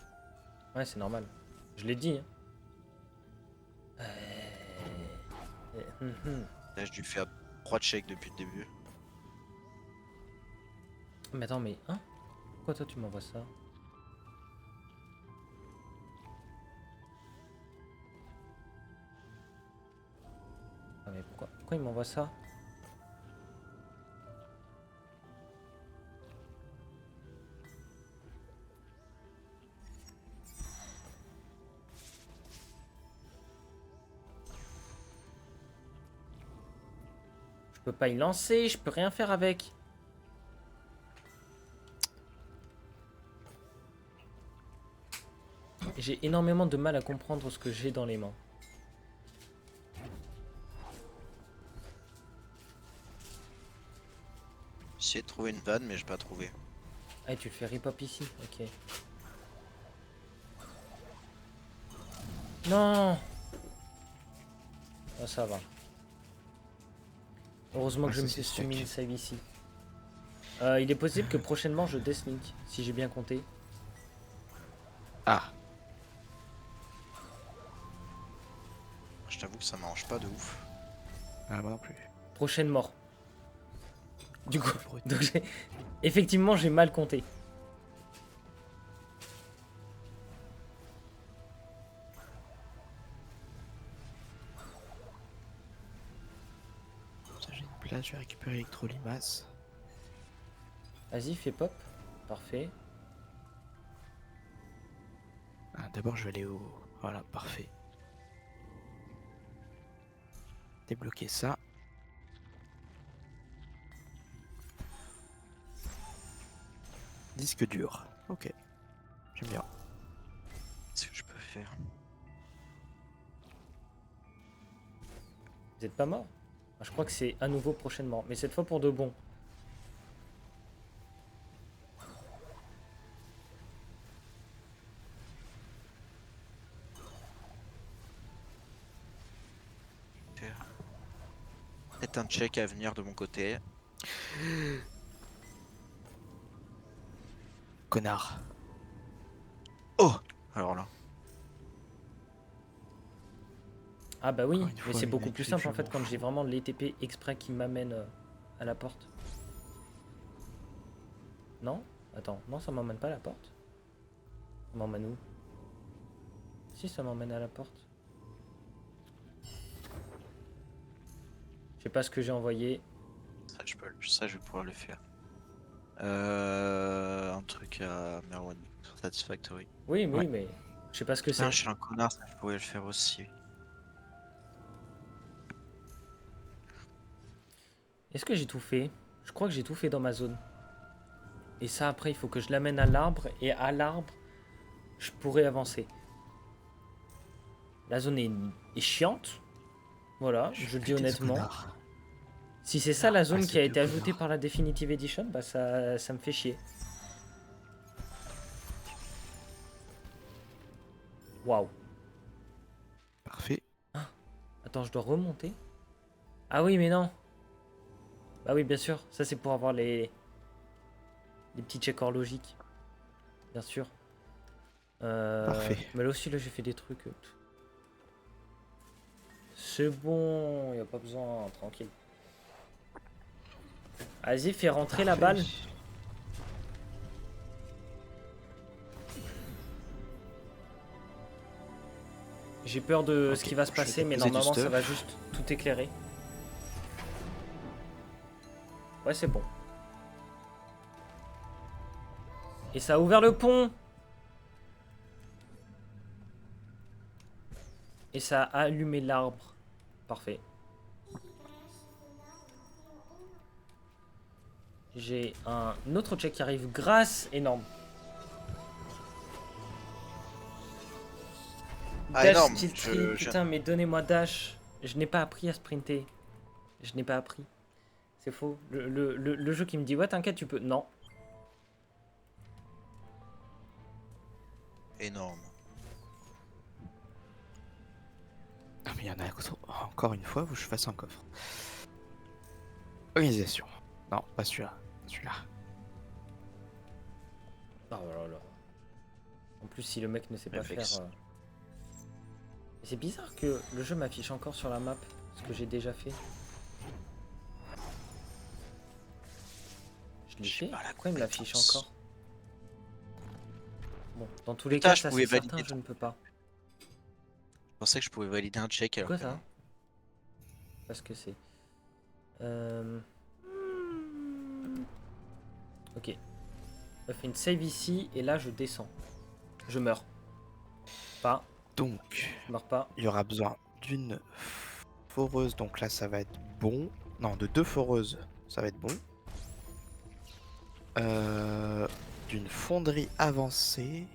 Ouais, c'est normal. Je l'ai dit. Hein.
Là, j'ai dû faire 3 checks depuis le début.
Mais attends, mais. Hein? Pourquoi toi tu m'envoies ça? Ah, mais pourquoi il m'envoie ça? Je peux pas y lancer, je peux rien faire avec. J'ai énormément de mal à comprendre ce que j'ai dans les mains.
J'ai essayé de trouver une vanne, mais j'ai pas trouvé.
Ah, tu le fais rip-hop ici, ok. Non. Oh, ça va. Heureusement que
Ah,
je me
ça,
suis
c'est
soumis
stuck.
une save ici. Il est possible que prochainement je deslink, si j'ai bien compté.
Ah,
Je t'avoue que ça m'arrange pas de ouf.
ah moi non plus.
Prochaine mort. Du coup,
C'est brut.
donc effectivement j'ai mal compté.
Ça, j'ai une place, je vais récupérer l'électrolimace.
Vas-y, fais pop. Parfait.
Ah, d'abord, je vais aller au. Voilà, parfait. Débloquer ça. Disque dur. Ok. J'aime bien.
Qu'est-ce que je peux faire?
Vous êtes pas mort? Ah, je crois que c'est à nouveau prochainement, mais cette fois pour de bon.
peut-être un check à venir de mon côté.
Connard.
Oh! Alors là.
Ah bah oui,
Encore une
mais
fois,
c'est
une
beaucoup plus
équipe,
simple en
je
fait
m'en
quand
fous.
j'ai vraiment les TP exprès qui m'amènent à la porte. Non? Attends, non ça m'emmène pas à la porte. Ça m'emmène où? Si ça m'emmène à la porte. Je sais pas ce que j'ai envoyé.
Ça, je vais pouvoir le faire. Un truc à Merwan Satisfactory.
Oui,
Ouais.
mais je sais pas ce que
Putain,
c'est.
je suis un connard, ça je pourrais le faire aussi.
Est-ce que j'ai tout fait? Je crois que j'ai tout fait dans ma zone. Et ça après il faut que je l'amène à l'arbre et à l'arbre je pourrais avancer. La zone est chiante. Voilà, je le dis
Que des
honnêtement.
connards.
Si c'est ça la zone
Ah,
qui a
c'est
été
deux
ajoutée
connards.
par la Definitive Edition, bah ça me fait chier. Waouh.
Parfait.
Attends, je dois remonter. Ah oui, mais non. Bah oui, bien sûr. Ça, c'est pour avoir les petits checkers logiques. Bien sûr.
Parfait.
Mais là aussi, là, j'ai fait des trucs. C'est bon. Y a pas besoin. Tranquille. Vas-y, fais rentrer la
Parfait.
balle. J'ai peur de ce
Ok,
qui va se
je vais
passer, mais
déposer du
normalement, ça
stuff.
va juste tout éclairer. Ouais, c'est bon. Et ça a ouvert le pont. Et ça a allumé l'arbre. Parfait. J'ai un autre check qui arrive grâce énorme.
Ah,
Dash
énorme,
Steel Tree, putain, mais donnez-moi Dash. Je n'ai pas appris à sprinter. Je n'ai pas appris. C'est faux. Le jeu qui me dit, ouais, t'inquiète, tu peux. Non.
Énorme.
Ah, mais il y en a encore une fois où je fasse un coffre. Organisation. Non, pas celui-là. Celui-là.
Oh là là. En plus, si le mec ne sait pas
Réflexe.
faire. C'est bizarre que le jeu m'affiche encore sur la map ce que j'ai déjà fait. Je l'ai
J'ai
fait.
pas la
Pourquoi il me l'affiche
compétence.
encore? Bon, dans tous les
Putain,
cas,
je
ça
pouvais
c'est certain,
valider.
je ne peux pas.
Je pensais que je pouvais valider un check alors
Quoi
que
ça?
non.
Parce que c'est. Ok. On fait une save ici et là je descends. Je meurs. Pas.
Donc,
Je meurs pas.
il y aura besoin d'une foreuse. Donc là, ça va être bon. Non, de deux foreuses. Ça va être bon. D'une fonderie avancée.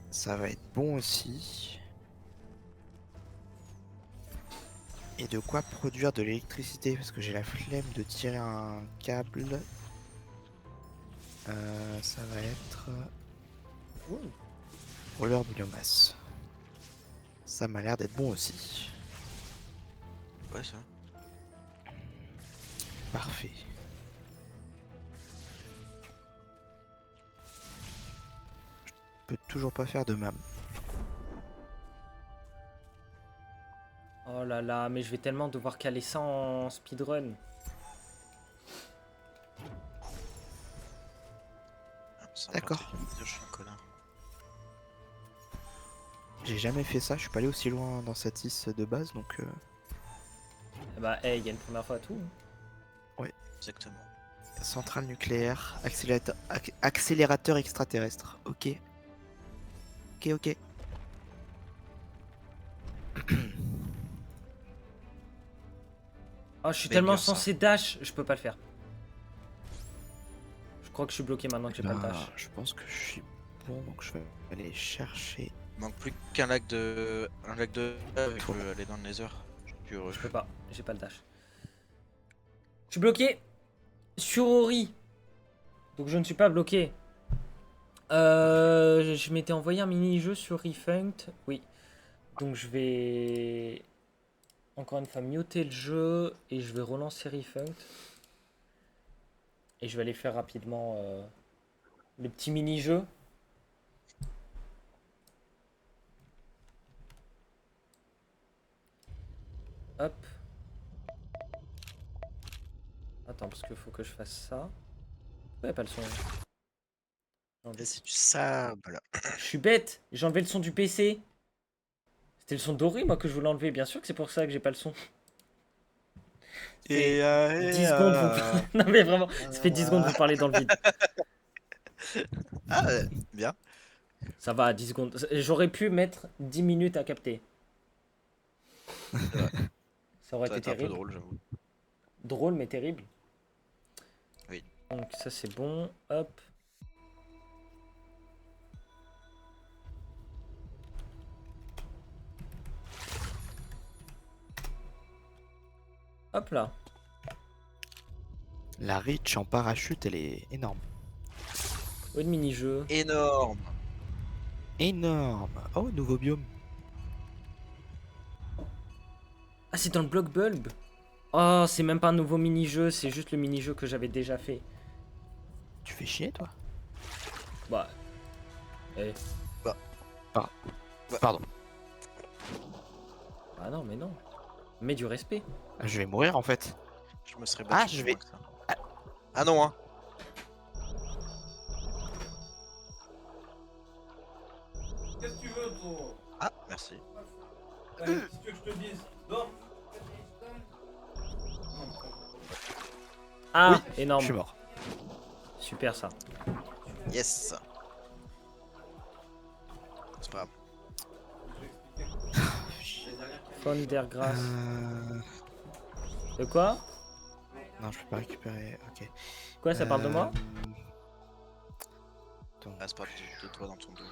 Ça va être bon aussi. Et de quoi produire de l'électricité parce que j'ai la flemme de tirer un câble. Ça va être brûleur biomasse. Ça m'a l'air d'être bon aussi.
Ouais, ça.
Parfait. Je peux toujours pas faire de mam.
Oh là là, mais je vais tellement devoir caler ça en speedrun.
Ah, ça
D'accord.
me fait plaisir, je suis un connard.
J'ai jamais fait ça, je suis pas allé aussi loin dans cette IS de base donc
Bah, hey, il y a une première fois à tout.
Exactement.
centrale nucléaire, accélérateur extraterrestre. Ok. Ok.
Oh, je suis
Mais
tellement
dur, ça.
censé dash, je peux pas le faire. Je crois que je suis bloqué maintenant que j'ai pas le dash.
Je pense que je suis bon donc je vais aller chercher.
Il manque plus qu'un lac de. Un lac de. Je
Toi.
peux aller dans le nether. Je suis plus heureux.
Je peux pas, j'ai pas le dash. Je suis bloqué sur Ori. Donc je ne suis pas bloqué. Je m'étais envoyé un mini-jeu sur Refunked. Oui. Donc je vais encore une fois muter le jeu et je vais relancer Refunct. Et je vais aller faire rapidement le petit mini-jeu. Hop. Attends, parce qu'il faut que je fasse ça. Pourquoi y a pas le son? J'ai enlevé-
C'est du sable.
Je suis bête, j'ai enlevé le son du PC. C'était le son doré, moi, que je voulais enlever. Bien sûr que c'est pour ça que j'ai pas le son. Ça fait 10 secondes, vous... Non mais vraiment, ça fait 10 secondes que vous parlez dans le vide.
Ah, bien.
Ça va, 10 secondes. J'aurais pu mettre 10 minutes à capter. Ça aurait
Ça a
été
été un peu
terrible.
drôle, j'avoue.
Drôle, mais terrible.
Oui.
Donc ça, c'est bon. Hop. Hop là.
La reach en parachute, elle est énorme.
Où est le mini-jeu?
Énorme.
Énorme. Oh, nouveau biome.
Ah, c'est dans le bloc bulb. Oh, c'est même pas un nouveau mini-jeu, c'est juste le mini-jeu que j'avais déjà fait.
Tu fais chier, toi?
Bah. Eh.
Pardon.
Ah non, mais non. Mets du respect.
Ah, je vais mourir, en fait.
Je me serais
Ah,
battu
je
plus
vais-
loin que ça. Ah non, hein.
Qu'est-ce que tu veux, toi?
Ah, merci.
Qu'est-ce que tu veux que je te dise? Dors. Ah,
Je
énorme.
suis mort.
Super ça.
Yes. C'est pas grave.
Faune d'air grasse.
Euh,
De quoi?
Non, je peux pas récupérer. Ok.
Quoi, ça parle de moi?
Attends.
Ah, c'est pas de toi dans ton dos.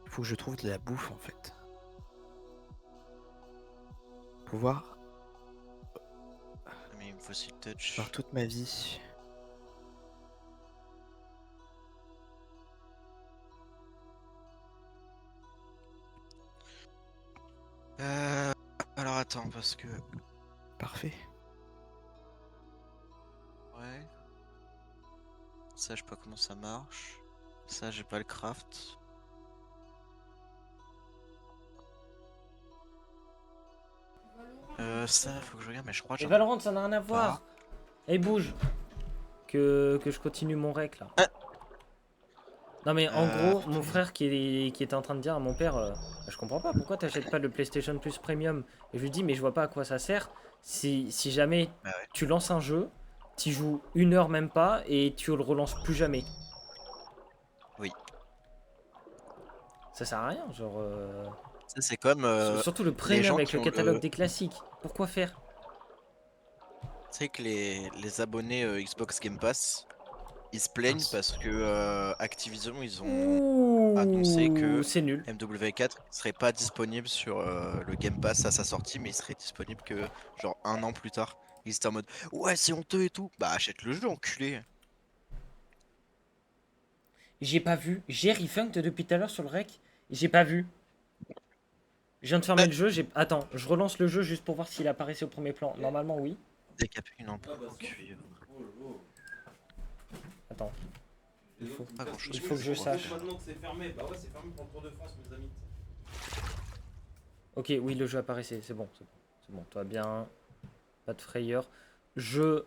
Faut que je trouve de la bouffe, en fait. Pouvoir
Mais il me faut aussi le touch.
voir toute ma vie.
Alors attends, parce que...
Parfait.
Ouais. Ça, je sais pas comment ça marche. Ça, j'ai pas le craft. Ça, faut que je regarde, mais je crois que
Et
j'en ai
Valorant, ça n'a rien à voir. Et bouge. Que je continue mon rec là.
Ah.
Non mais en gros, mon
ok.
frère qui était en train de dire à mon père, je comprends pas pourquoi t'achètes pas le PlayStation Plus Premium. Et je lui dis mais je vois pas à quoi ça sert. Si jamais
Bah ouais.
tu lances un jeu, tu joues 1 heure même pas et tu le relances plus jamais.
Oui.
Ça sert à rien, genre.
Ça, c'est comme...
Surtout le
les
Premium
gens
avec
qui
le
ont
catalogue
le-
des classiques. Pourquoi faire?
Tu sais que les abonnés Xbox Game Pass, ils se plaignent
Mince.
parce que Activision, ils ont annoncé que
C'est nul.
MW4 serait pas disponible sur le Game Pass à sa sortie, mais il serait disponible que genre 1 an plus tard. Ils étaient en mode ouais, c'est honteux et tout. Bah achète le jeu, enculé.
J'ai pas vu. J'ai refunct depuis tout à l'heure sur le rec. J'ai pas vu. Je viens de fermer le jeu. Attends, je relance le jeu juste pour voir s'il apparaissait au premier plan. Normalement, oui.
Décapé une ampoule en cuivre.
Attends. Il faut,
Pas grand chose.
il faut que je sache.
Maintenant que c'est fermé, bah ouais, c'est fermé pour le Tour de France, mes amis.
Ok, oui, le jeu apparaissait. C'est bon, c'est bon. C'est bon, toi bien. Pas de frayeur. Je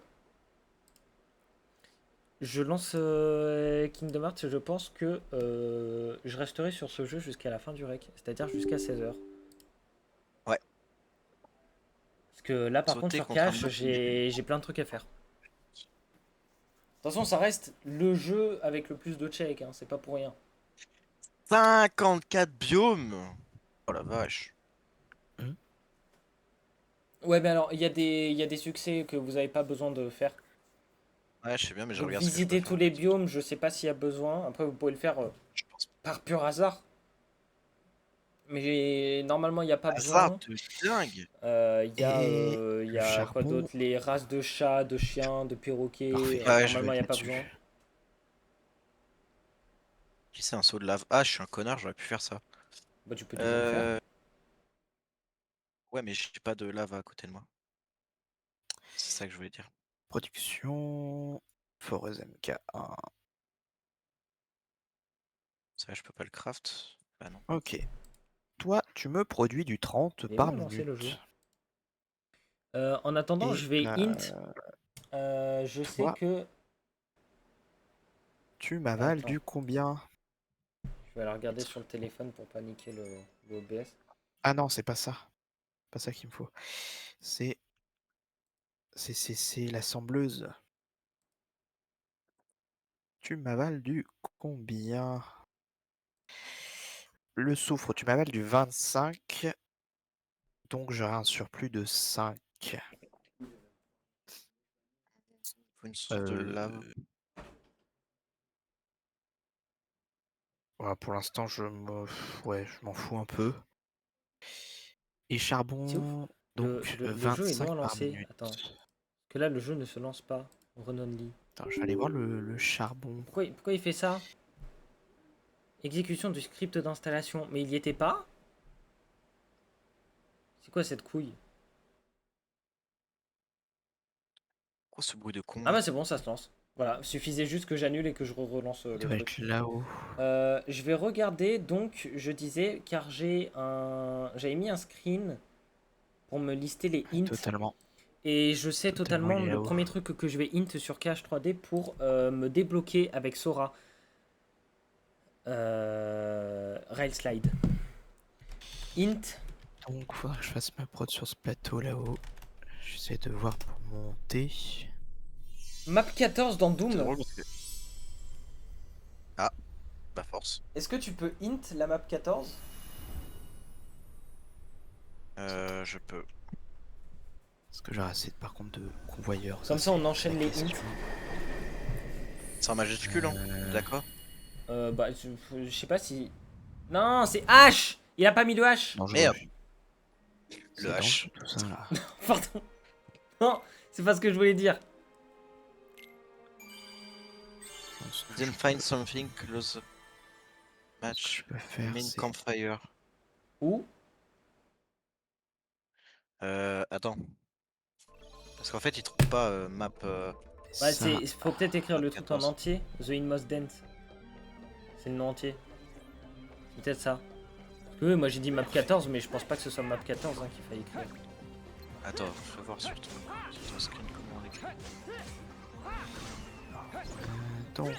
lance Kingdom Hearts. Je pense que je resterai sur ce jeu jusqu'à la fin du rec. C'est-à-dire jusqu'à 16h.
Ouais.
Parce que là, par
Sauter
contre, sur
contre un
Cash,
bot
j'ai plein de trucs à faire. De toute façon, ça reste le jeu avec le plus de checks, hein, c'est pas pour rien.
54 biomes. Oh la vache.
Ouais, mais alors, il y a des succès que vous avez pas besoin de faire.
Ouais, je sais bien, mais je
Donc,
regarde ce que je peux
visiter
faire.
tous les biomes, je sais pas s'il y a besoin. Après, vous pouvez le faire
Je pense
par pur hasard. Mais normalement, il n'y a pas
hasard
besoin.
de dingue.
Il y
le
a quoi
charbon.
d'autre? Les races de chats, de chiens, de perroquets.
Parfait.
Ouais, je
Normalement, il
vais
n'y a pas
là-dessus.
besoin.
Qui c'est un saut de lave? Ah, je suis un connard, j'aurais pu faire ça.
Bah, tu peux déjà le faire.
Ouais, mais j'ai pas de lava à côté de moi. C'est ça que je voulais dire.
Production. Forest MK1.
Ça, je peux pas le craft. Bah non.
Ok. Toi, tu me produis du 30
Il est
par
où avancé le jeu?
minute.
En attendant,
Et
je vais int. Je sais
toi,
que.
tu m'avales
Attends,
du combien?
je vais aller regarder sur le téléphone pour pas niquer le OBS.
Ah non, c'est pas ça. Pas ça qu'il me faut. C'est. C'est l'assembleuse. Tu m'avales du combien? Le soufre, tu m'avales du 25. Donc j'aurai un surplus de 5.
Faut une source de
Euh,
lave.
voilà, pour l'instant, ouais, je m'en fous un peu. Et
C'est ouf.
charbon,
Le,
donc
le, le jeu est
25
non
par
lancé.
minute.
Attends. Parce que là, le jeu ne se lance pas. Run only.
Attends, je vais aller voir le charbon.
Pourquoi il fait ça? Exécution du script d'installation. Mais il y était pas? C'est quoi cette couille?
Quoi ce bruit de con
Ah
là?
bah c'est bon, ça se lance. Voilà, suffisait juste que j'annule et que je relance
Il
le
doit
truc.
être là-haut.
Je vais regarder, donc je disais, car j'avais mis un screen pour me lister les hints.
Totalement.
Et je sais
Totalement,
totalement
il est
le
là-haut.
premier truc que je vais int sur KH3D pour me débloquer avec Sora. Rail slide. Int.
Donc faudra que je fasse ma prod sur ce plateau là-haut. J'essaie de voir pour monter.
Map 14 dans
C'est
Doom.
drôle parce que. Ah, bah force.
Est-ce que tu peux int la map 14?
Je peux.
Est-ce que j'aurai assez par contre de convoyeurs?
Comme ça on
c'est
enchaîne
la
les
question.
hints.
C'est en majuscule, hein. D'accord.
Bah je sais pas si... Non, c'est H. Il a pas mis le H.
Dangereux.
Merde.
C'est
Le H.
dangereux, tout ça là.
Pardon. Non, c'est pas ce que je voulais dire.
Ce que
Then
je
find
peux-
something close
ce que
match.
je peux faire,
Main
c'est
campfire.
Où?
Attends. Parce qu'en fait, il trouve pas map.
Bah,
ça.
faut peut-être écrire
Map
le truc en
14.
entier. The Inmost Dance. C'est le nom entier. C'est peut-être ça. Parce que oui, moi j'ai dit map 14, mais je pense pas que ce soit map 14 hein, qu'il fallait écrire.
Attends, je vais voir sur ton screen comment on l'écrit.
Donc,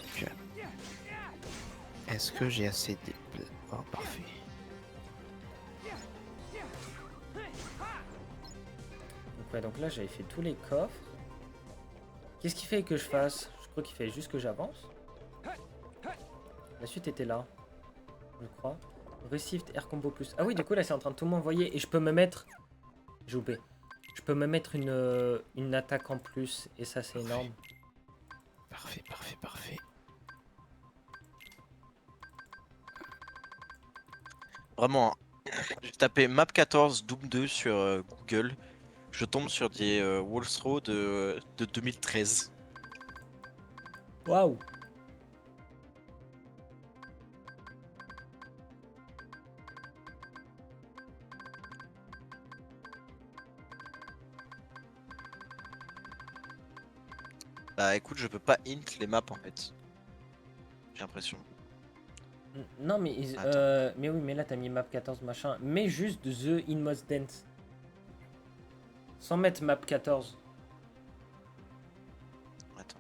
est-ce que j'ai assez de... Oh, parfait.
Donc, ouais, donc là j'avais fait tous les coffres. Qu'est-ce qu'il fait que je fasse? Je crois qu'il fait juste que j'avance. La suite était là, je crois. Received Air Combo Plus. Ah oui, du coup là c'est en train de tout m'envoyer et je peux me mettre... J'ai loupé. Je peux me mettre une attaque en plus et ça c'est énorme.
Parfait, parfait, parfait.
Vraiment, hein. J'ai tapé map 14 Doom 2 sur Google. Je tombe sur des Wallthrow de 2013.
Waouh!
Bah écoute, je peux pas int les maps en fait. J'ai l'impression.
Non mais
Attends.
mais oui mais là t'as mis map 14 machin mais juste The Inmost Dance sans mettre map 14.
Attends.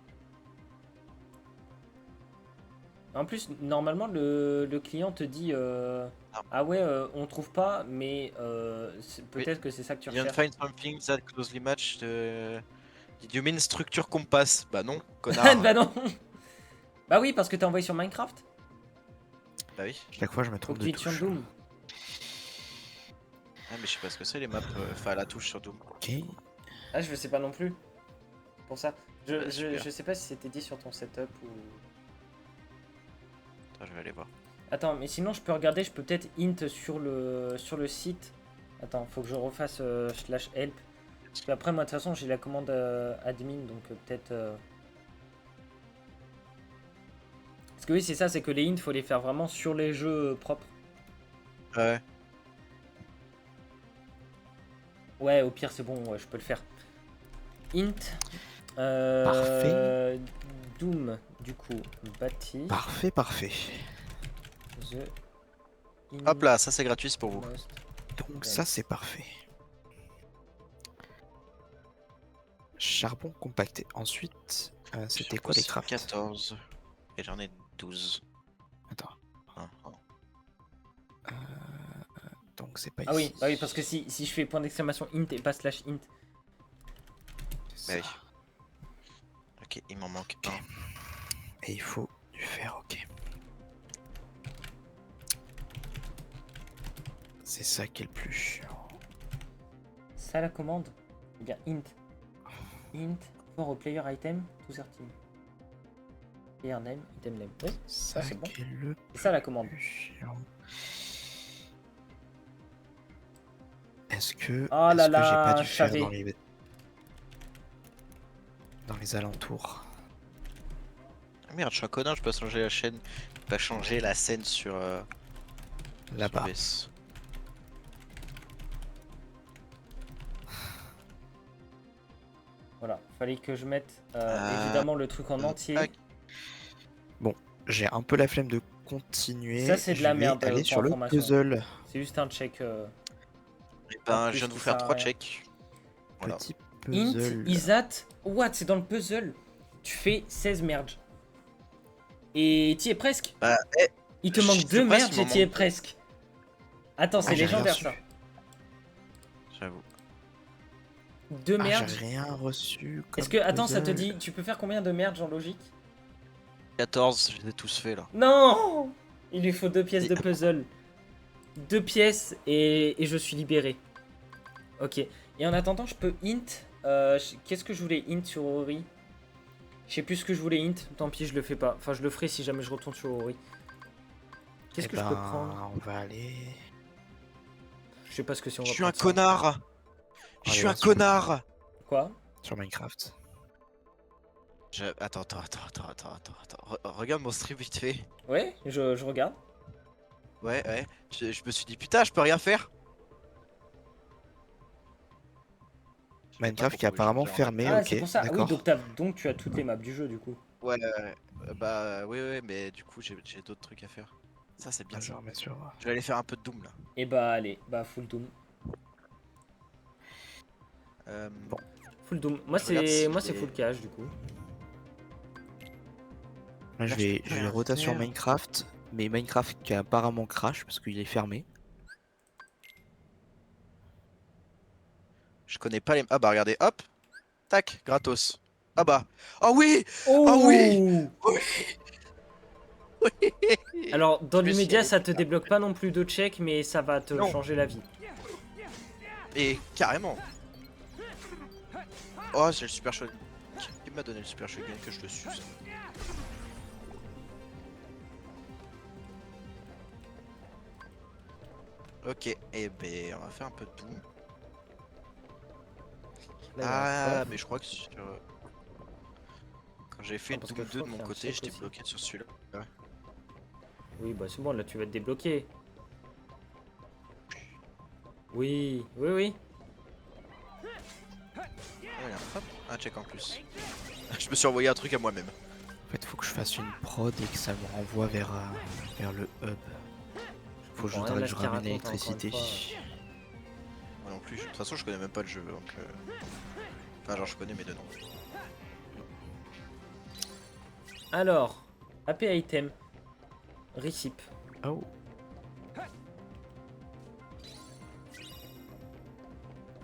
En plus normalement le client te dit ah ouais on trouve pas mais peut-être que c'est ça que tu
You don't
recherches.
find something that closely match the... Did you mean structure compass? Bah non,
Bah
connard.
non. Bah oui parce que t'as envoyé sur Minecraft.
Bah oui.
Chaque fois, je me
Faut
trompe
que
de
tu te sur
touche.
Doom.
Ah mais je sais pas ce que c'est les maps, enfin la touche sur Doom.
Ok.
Ah je sais pas non plus. Pour ça.
Bah, super.
Je sais pas si c'était dit sur ton setup ou...
Attends, je vais aller voir.
Attends, mais sinon je peux regarder, je peux peut-être int sur le site. Attends, faut que je refasse /help. Parce qu'après moi de toute façon j'ai la commande admin donc peut-être... Parce que oui c'est ça, c'est que les ints faut les faire vraiment sur les jeux propres.
Ouais.
Ouais, au pire, c'est bon, ouais, je peux le faire. Int.
Parfait.
Doom, du coup, bâti.
Parfait, parfait.
The
Hop là, ça c'est gratuit, c'est pour vous.
inmost
Donc ça c'est parfait. Charbon compacté. Ensuite, c'était quoi les crafts?
14. Et j'en ai 12.
Attends.
Hein, hein.
Donc c'est pas
Ah oui,
ici.
bah oui, parce que si je fais point d'exclamation int et pas slash int.
C'est
Bah
ça.
oui. Ok, il m'en manque
Ok.
un.
Et il faut du fer, ok. C'est ça qui est le plus chiant.
Ça la commande. Eh bien, int. Int for a player item to 13. Player name, item name. Oui,
Ça
c'est bon.
qui est le
c'est ça la commande.
plus chiant. Est-ce que,
Oh là
est-ce que j'ai pas
là,
dû
je
faire
savais.
dans les alentours?
Ah merde, je suis un connard, je peux pas changer la chaîne. Pas changer la scène sur.
Là-bas.
OBS.
Voilà, fallait que je mette évidemment le truc en entier.
tac.
J'ai un peu la flemme de continuer.
Ça, c'est de la
Je vais
merde,
aller
pour
sur le
information.
puzzle.
C'est juste un check.
Et
Pas
ben,
plus
je viens de vous
qui
faire
sert à
3
rien.
checks. Voilà.
Petit
Int,
puzzle.
isat, what? C'est dans le puzzle. Tu fais 16 merges. Et t'y es presque.
Bah,
Il te
j'y
manque
suis
2
presque,
merges
il
et
m'en
t'y es
manque deux.
presque. Attends, c'est
j'ai rien
légendaire
reçu.
ça.
J'avoue.
2
Ah, j'ai
merges.
rien reçu.
Est-ce
comme
que, attends, ça te
puzzle.
dit, tu peux faire combien de merges en logique?
14, je les ai tous faits là.
Non! Il lui faut 2 pièces
Et-
de puzzle. 2 pièces et je suis libéré. Ok. Et en attendant, je peux int. Qu'est-ce que je voulais int sur Ori? Je sais plus ce que je voulais int. Tant pis, je le fais pas. Enfin, je le ferai si jamais je retourne sur Ori. Qu'est-ce
Eh
que je peux
ben,
prendre?
on va aller.
Je sais pas ce que c'est. On
Je
va
suis un
prendre ça.
connard. Je
Allez,
suis un
va sur-
connard.
Quoi?
Sur Minecraft.
Attends. Regarde mon stream vite fait.
Ouais, je regarde.
Ouais. Je me suis dit, putain, je peux rien faire.
Minecraft qui est
pourquoi
apparemment
j'ai-
fermé,
Ah,
ok.
c'est pour ça. Oui,
D'accord.
donc tu as toutes les maps du jeu du coup.
Ouais, bah, ouais, mais du coup, j'ai d'autres trucs à faire. Ça, c'est bien
Ah, je
ça.
vais remettre sur.
Je vais aller faire un peu de Doom là.
Et bah, allez, bah, full doom.
Bon.
Full doom. Moi,
Je regarde si
c'est
j'ai-
full cash du coup.
Là, je
Là,
vais,
je peux
je vais
rien
rotation sur
faire.
Minecraft. Mais Minecraft qui apparemment crash parce qu'il est fermé.
Je connais pas les. Ah bah, regardez, hop. Tac, gratos. Ah bah. Ah oui.
Oh
oui Oui.
Alors, dans
Je me suis
l'immédiat,
allé
ça te
plus tard.
débloque pas non plus de check, mais ça va te
Non.
changer la vie.
Et carrément. Oh, j'ai le super shotgun. Qui m'a donné le super shotgun que je te suce? Ok, et ben on va faire un peu de Doom.
Là, il y a un
Ah,
coffre.
mais je crois que sur... quand j'ai fait
Non, parce que
Doom
je
2
crois
de
qu'il y
mon
a un
côté,
check
j'étais
aussi.
bloqué sur celui-là. Ouais.
Oui, bah c'est bon, là tu vas te débloquer. Oui.
Voilà, hop, un check en plus. Je me suis envoyé un truc à moi-même.
En fait, faut que je fasse une prod et que ça me renvoie vers le hub. Faut
comprends
juste
rien
que
à
je
ce qu'il
ramène
raconte, encore une
l'électricité.
fois.
Moi non plus, de toute façon je connais même pas le jeu donc... Enfin genre je connais mes deux noms.
Alors, AP item. Recip.
Oh,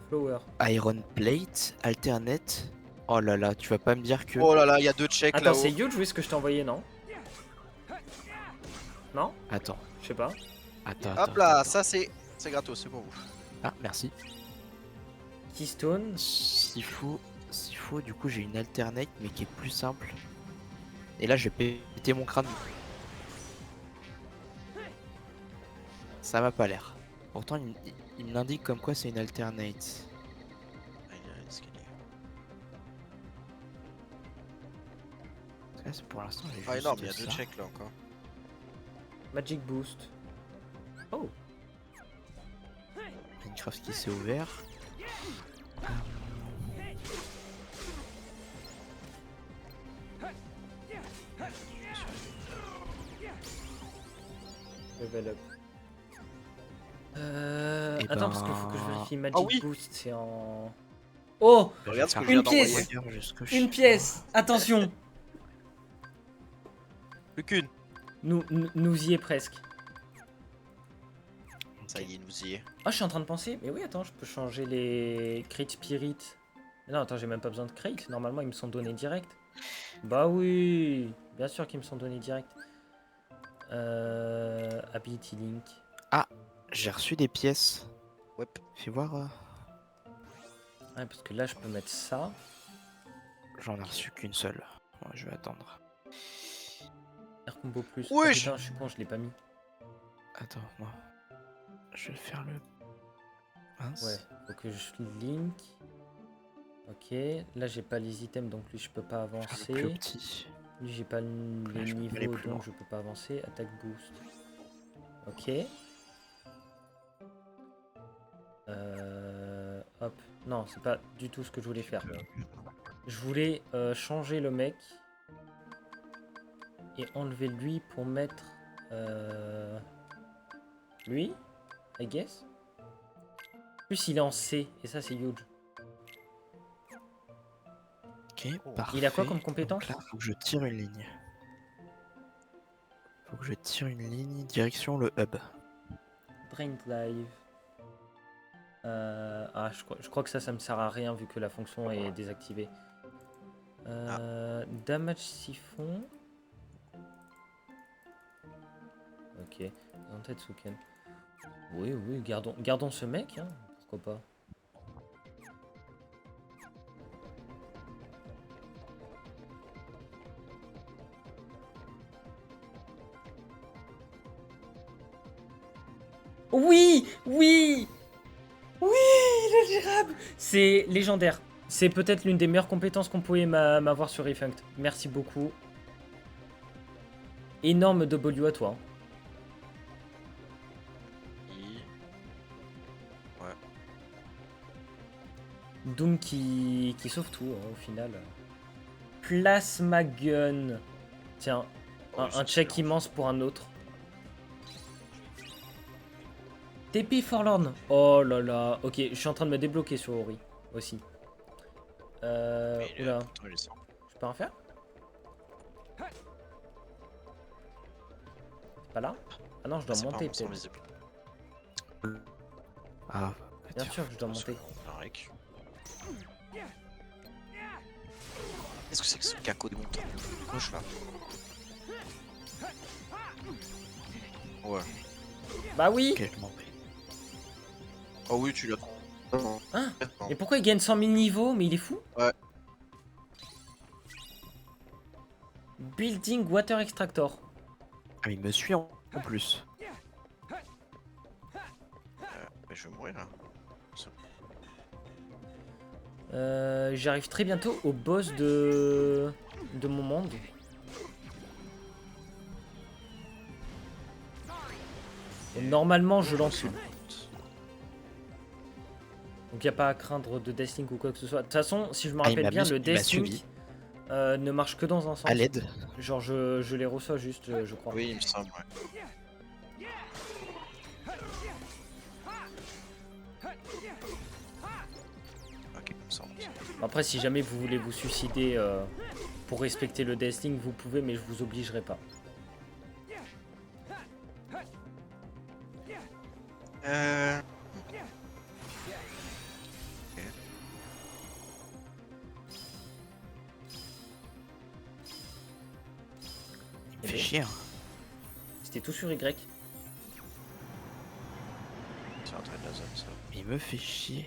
Flower.
Iron Plate, Alternate. Oh là là, tu vas pas me dire que.
Oh là là, il y a deux checks
Attends,
là-haut.
c'est huge, oui, ce que je t'ai envoyé, non? Non?
Attends,
Je sais pas.
attends.
Hop
attends,
là,
attends.
ça c'est gratos, c'est pour vous.
Ah, merci.
Keystone.
S'il faut, du coup, j'ai une alternate, mais qui est plus simple. Et là, je vais péter mon crâne. Ça m'a pas l'air. Pourtant, il me l'indique comme quoi c'est une alternate.
Ah, il y a un escalier.
Ça, pour l'instant, j'ai
Ah
juste
énorme, il y a deux
ça.
checks là encore.
Magic Boost. Oh.
Minecraft qui s'est ouvert.
Level up.
Eh
Attends, parce qu'il faut que je
ben-
vérifie Magic
Ah oui.
Boost, c'est en... Oh,
Regarde ce que je
Une
viens d'envoyer.
pièce. Une pièce. Attention.
Plus qu'une.
Nous y est presque.
Ça y est, nous y est.
Ah, je suis en train de penser, mais oui, attends, je peux changer les Crate Spirit. Mais non, attends, j'ai même pas besoin de Crate. Normalement, ils me sont donnés direct. Bah oui, bien sûr qu'ils me sont donnés direct. Ability Link.
J'ai reçu des pièces.
Ouais.
Fais voir.
Ouais, parce que là, je peux mettre ça.
J'en ai reçu qu'une seule. Ouais, je vais attendre.
Air Combo Plus.
Ouais,
Ah,
je-
putain, je suis con, je l'ai pas mis.
Attends, moi. Je vais faire le. Mince.
Ouais, faut que je link. Ok, là j'ai pas les items donc lui je peux pas
Faire le
avancer.
plus petit.
Lui j'ai pas les
je peux pas aller
niveaux
plus loin.
donc je peux pas avancer. Attaque boost. Ok. Hop. Non, c'est pas du tout ce que je voulais faire. Je voulais changer le mec et enlever lui pour mettre lui, I guess. En plus il est en C et ça c'est huge.
Ok, parfait.
Il a quoi comme compétence?
Donc là, faut que je tire une ligne. Faut que je tire une ligne direction le hub.
Brain Live. Ah, je crois que ça me sert à rien vu que la fonction est désactivée. Damage siphon. Ok. Zantetsuken. Oui, oui, gardons ce mec, hein. Pourquoi pas. Oui, oui, oui, le gérable. C'est légendaire. C'est peut-être l'une des meilleures compétences qu'on pouvait m'avoir sur Refunked. Merci beaucoup. Énorme W à toi. Doom qui sauve tout hein, au final. Plasma Gun. Tiens, un check immense pour un autre. TP Forlorn. Oh là là. Ok, je suis en train de me débloquer sur Ori aussi. Oula. Je peux en faire? Pas là? Ah non, je dois monter peut-être.
Ah,
Bien sûr que je dois monter.
Qu'est-ce que c'est que ce caco de montagne gauche là? Ouais.
Bah oui.
ok, je m'en vais.
Oh oui, tu l'as.
Hein? Et pourquoi il gagne 100 000 niveaux? Mais il est fou?
Ouais.
Building Water Extractor.
Ah, il me suit en plus.
Mais je vais mourir là.
J'arrive très bientôt au boss de mon monde. Et normalement je l'encule. Donc il n'y a pas à craindre de Deathlink ou quoi que ce soit. De toute façon, si je me
Ah, il
rappelle
m'a
bien,
mis-
le
il m'a
Deathlink
suivi.
ne marche que dans un sens.
À l'aide.
Genre je les reçois juste, je crois.
Oui, il me semble, ouais. Ok, il me semble.
Après, si jamais vous voulez vous suicider pour respecter le Deathlink, vous pouvez, mais je vous obligerai pas.
Il me fait chier. Hein.
C'était tout sur Y.
C'est un trait de la zone, ça.
Il me fait chier.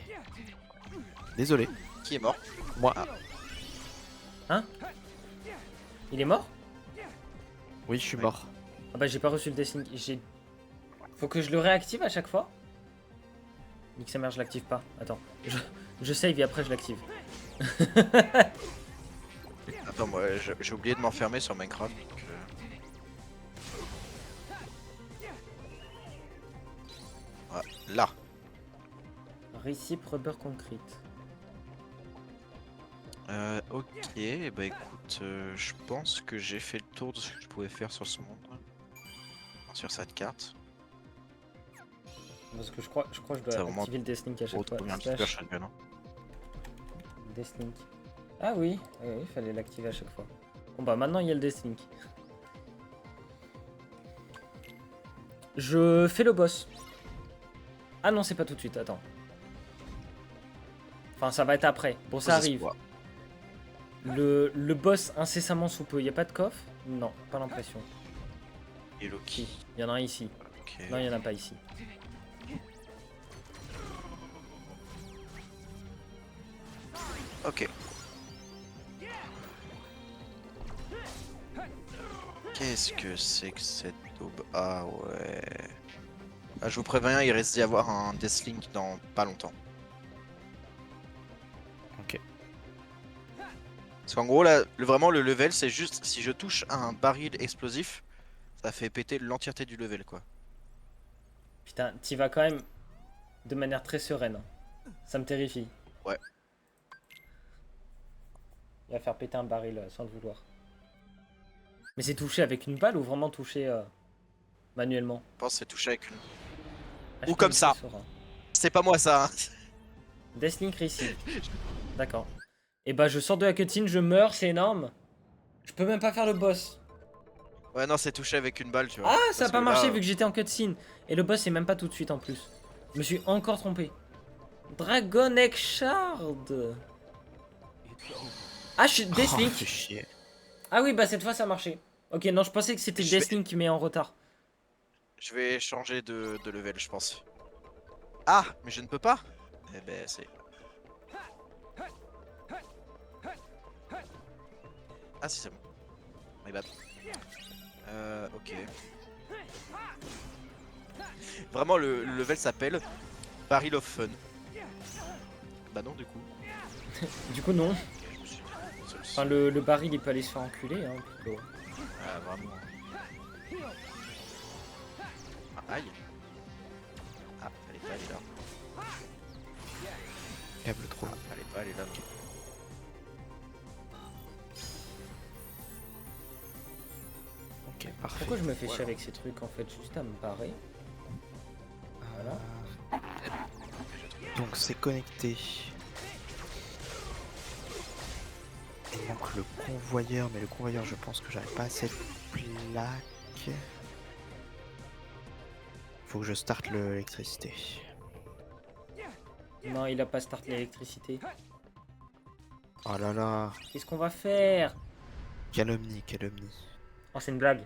Désolé.
Qui est mort?
Moi.
Hein? Il est mort?
Oui, je suis
Ouais.
mort.
Ah bah j'ai pas reçu le Deathlink. Faut que je le réactive à chaque fois? Nique sa mère, je l'active pas. Attends. Je save et après je l'active.
Attends, moi j'ai oublié de m'enfermer sur Minecraft. Donc, là.
Recipe Rubber Concrete.
Ok, bah écoute, je pense que j'ai fait le tour de ce que je pouvais faire sur ce monde. Sur cette carte.
Parce que je crois que je
C'est
dois
vraiment
activer le Deathlink à chaque fois.
Retrouver un
Slash
super shotgun. Hein.
Deathlink. Ah oui, il fallait l'activer à chaque fois. Bon bah maintenant il y a le Deathlink. Je fais le boss. Ah non, c'est pas tout de suite, attends. Enfin, ça va être après. Bon, ça arrive. Le boss incessamment sous peu. Y a pas de coffre? Non, pas l'impression.
Et Loki.
Si, y en a un ici.
Ok.
Non, y en a pas ici.
Ok. Qu'est-ce que c'est que cette daube? Ah ouais. Ah, je vous préviens, il risque d'y avoir un Deathlink dans pas longtemps.
Ok.
Parce qu'en gros, là, vraiment, le level, c'est juste si je touche un baril explosif, ça fait péter l'entièreté du level, quoi.
Putain, t'y vas quand même de manière très sereine. Ça me terrifie.
Ouais.
Il va faire péter un baril sans le vouloir. Mais c'est touché avec une balle ou vraiment touché manuellement?
Je pense que c'est touché avec une.
Ah,
Ou
je
comme
peux
ça.
le faire, Sora.
C'est pas moi ça. Hein.
Deathlink Receive. D'accord. Et bah je sors de la cutscene, je meurs, c'est énorme. Je peux même pas faire le boss.
Ouais, non, c'est touché avec une balle, tu vois.
Ah, ça a
Parce
pas
que
marché
là,
vu que j'étais en cutscene. Et le boss c'est même pas tout de suite en plus. Je me suis encore trompé. Dragon Egg Shard. Ah, je suis Deathlink.
Fais chier.
Ah oui, bah cette fois ça a marché. Ok, non, je pensais que c'était
Je vais-
Deathlink qui met en retard.
Je vais changer de level, je pense. Ah, mais je ne peux pas. Eh ben, c'est. Ah, si, c'est bon. My bad. Ok. Vraiment, le level s'appelle Barrel of Fun. Bah, non, du coup.
Du coup, non.
Ok, je me suis dit,
Enfin, le baril il peut aller se faire enculer. Hein, plutôt.
Ah, vraiment. Ah, aïe. Ah, fallait pas aller là.
Câble trop.
Ah, fallait pas aller là. Non.
Ok, parfait.
Pourquoi je me fais chier
Voilà.
avec ces trucs en fait? Juste à me barrer. Voilà.
Donc c'est connecté. Il manque le convoyeur, mais le convoyeur, je pense que j'arrive pas à cette plaque. Faut que je starte l'électricité.
Non, il a pas start l'électricité.
Oh là là,
Qu'est-ce qu'on va faire?
calomnie, calomnie.
Oh, c'est une blague.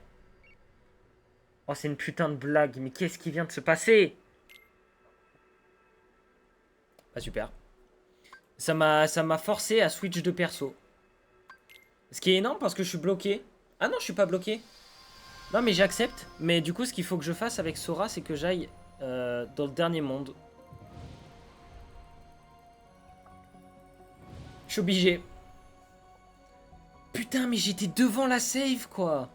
Oh, c'est une putain de blague. Mais qu'est-ce qui vient de se passer? Bah, super. Ça m'a forcé à switch de perso. Ce qui est énorme parce que je suis bloqué. Ah non, je suis pas bloqué. Non, mais j'accepte. Mais du coup, ce qu'il faut que je fasse avec Sora, c'est que j'aille dans le dernier monde. Je suis obligé. Putain, mais j'étais devant la save, quoi.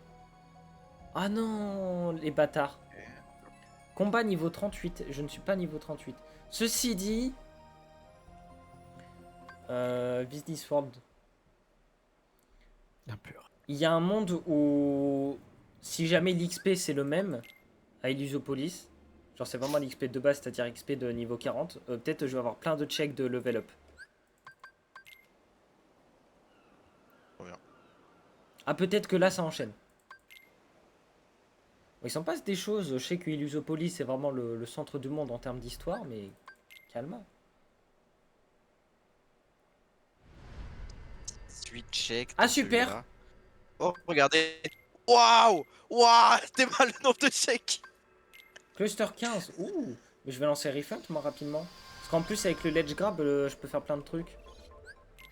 Ah non, les bâtards. Combat niveau 38. Je ne suis pas niveau 38. Ceci dit... Business World.
Impur.
Il y a un monde où... Si jamais l'XP c'est le même, à Illusiopolis, genre c'est vraiment l'XP de base, c'est-à-dire XP de niveau 40, peut-être je vais avoir plein de checks de level up.
Trop bien.
Ah, peut-être que là ça enchaîne. Il s'en passe des choses. Je sais que Illusiopolis c'est vraiment le centre du monde en termes d'histoire, mais calme.
Suite check.
Ah,
dans
super.
celui-là. Oh, regardez. Waouh. Waouh. T'es mal le nombre de checks.
Cluster 15. Ouh. Mais je vais lancer Refund moi rapidement. Parce qu'en plus avec le Ledge Grab, je peux faire plein de trucs.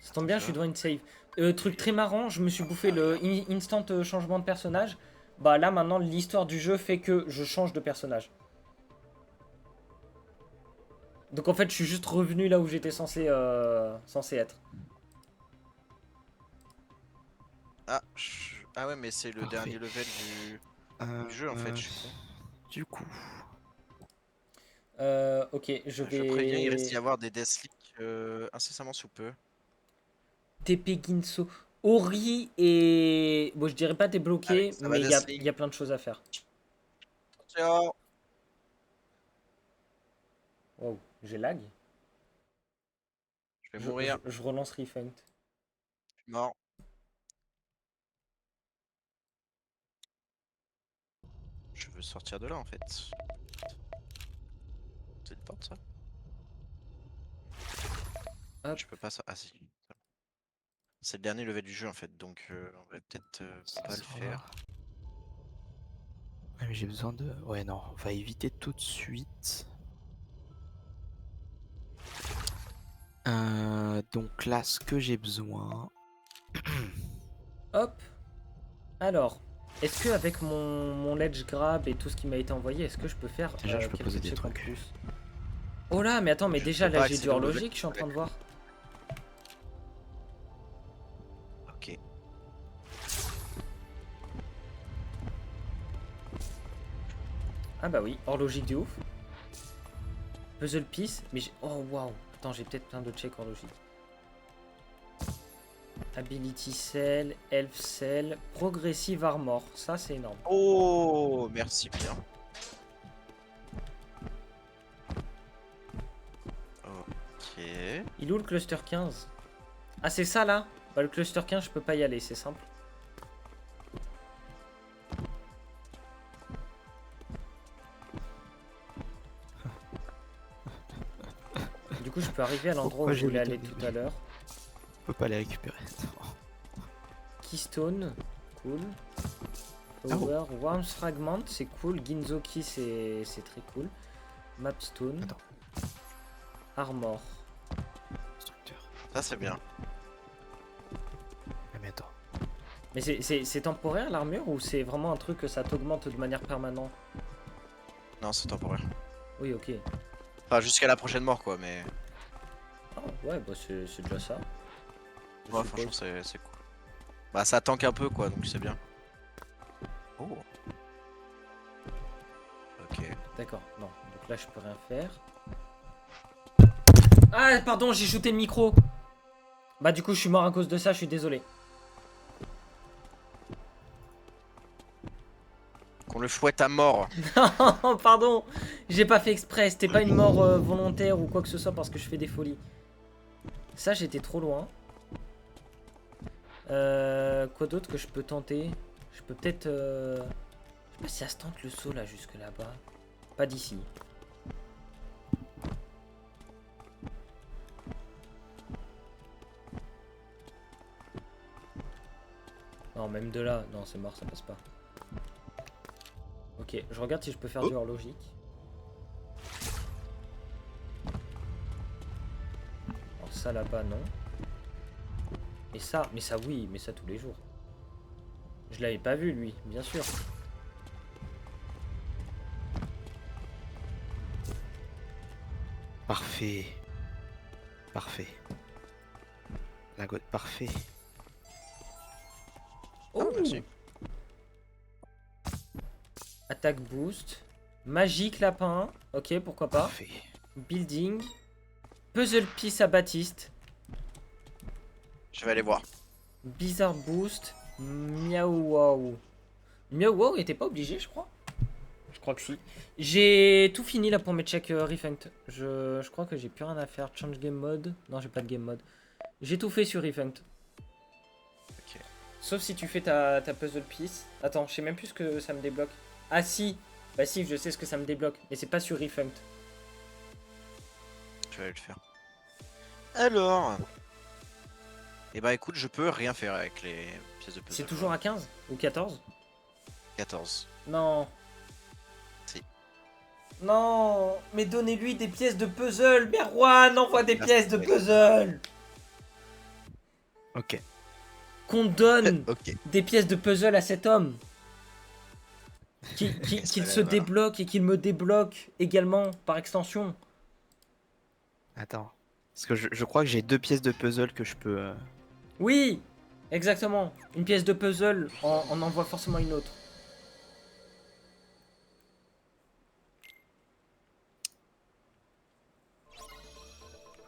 Ça tombe bien, je suis devant une save. Truc très marrant, je me suis bouffé le instant changement de personnage. Bah là maintenant l'histoire du jeu fait que je change de personnage. Donc en fait je suis juste revenu là où j'étais censé être.
Ah, ah ouais, mais c'est le
Parfait.
dernier level du jeu en fait. Je suis con.
Du coup,
Ok, je
Je préviens, il risque d'y
vais...
avoir des deathleaks incessamment sous peu.
TP Ginso. Ori et... Bon, je dirais pas
Allez,
débloqué,
ça va
mais il
deathleak.
y a plein de choses à faire.
Attention.
Wow, j'ai lag.
Je vais mourir.
Je relance Refunct.
Je suis mort. Je veux sortir de là en fait. C'est une porte ça?
Hop.
Je peux pas ça. Ah si. C'est le dernier level du jeu en fait, donc on va peut-être
Ça
pas le
s'en
faire.
va. Ouais, mais j'ai besoin de... Ouais, non, on va éviter tout de suite. Donc là, ce que j'ai besoin...
Hop. Alors, est-ce que avec mon ledge grab et tout ce qui m'a été envoyé, est-ce que je peux faire
Déjà, je peux
quelques
poser des
checks en
trucs.
plus? Oh là, mais attends, mais
Je
déjà
peux
là
pas
j'ai du
accéder au level.
horlogique, je suis en train de voir.
Ok.
Ah bah oui, horlogique de ouf. Puzzle piece, mais j'ai... Oh waouh. Attends, j'ai peut-être plein de checks horlogiques. Ability Cell, Elf Cell, Progressive Armor, ça c'est énorme.
Oh, merci bien. Ok.
Il est où le cluster 15? Ah c'est ça là? Bah le cluster 15 je peux pas y aller, c'est simple. Du coup je peux arriver à l'endroit où
Pourquoi
je
j'ai
voulais
mis
aller
ton
tout à l'heure.
On peut pas les récupérer.
Keystone, cool.
Oh.
Power, Worms Fragment, c'est cool. Ginzoki, c'est très cool. Mapstone.
Attends.
Armor.
Structure.
Ça c'est bien.
Ah, mais attends.
Mais c'est temporaire l'armure ou c'est vraiment un truc que ça t'augmente de manière permanente?
Non, c'est temporaire.
Oui, ok.
Enfin, jusqu'à la prochaine mort quoi, mais.
Ah ouais, bah c'est déjà ça. Je
Ouais,
suppose.
franchement, c'est cool. Bah, ça tank un peu quoi, donc c'est bien. Oh. Ok.
D'accord, non. Donc là, je peux rien faire. Ah, pardon, j'ai shooté le micro. Bah, du coup, je suis mort à cause de ça, je suis désolé.
Qu'on le fouette à mort.
Non, pardon. J'ai pas fait exprès. C'était pas une mort volontaire ou quoi que ce soit parce que je fais des folies. Ça, j'étais trop loin. Quoi d'autre que je peux tenter? Je peux peut-être... Je sais pas si ça se tente le saut là, jusque là-bas. Pas d'ici. Non, même de là. Non, c'est mort, ça passe pas. Ok, je regarde si je peux faire du horlogique. Alors ça là-bas, non. Et ça, mais ça oui, mais ça tous les jours. Je l'avais pas vu lui, bien sûr.
Parfait. Parfait. La goutte, parfait.
Oh,
merci.
attaque boost. Magique lapin. Ok, pourquoi pas.
Parfait.
Building. Puzzle piece à Baptiste.
Je vais aller voir.
Bizarre boost. Miaou wow. Miaou wow était pas obligé, je crois. Je crois que si. J'ai tout fini là pour mes checks Refunct. Je crois que j'ai plus rien à faire. Change game mode. Non, j'ai pas de game mode. J'ai tout fait sur Refunct.
Ok.
Sauf si tu fais ta puzzle piece. Attends, je sais même plus ce que ça me débloque. Ah si. Bah si, je sais ce que ça me débloque. Mais c'est pas sur Refunct.
Je vais aller le faire. Alors. Et bah écoute, je peux rien faire avec les pièces de puzzle.
C'est toujours à 15 ou 14?
14.
Non.
Si.
Non. Mais donnez-lui des pièces de puzzle. Merwan, envoie des pièces de puzzle.
Ok.
Qu'on donne
Ok.
des pièces de puzzle à cet homme. Qu'il se
Voilà.
débloque et qu'il me débloque également par extension.
Attends. Parce que je crois que j'ai 2 pièces de puzzle que je peux...
Oui, exactement. Une pièce de puzzle en envoie forcément une autre.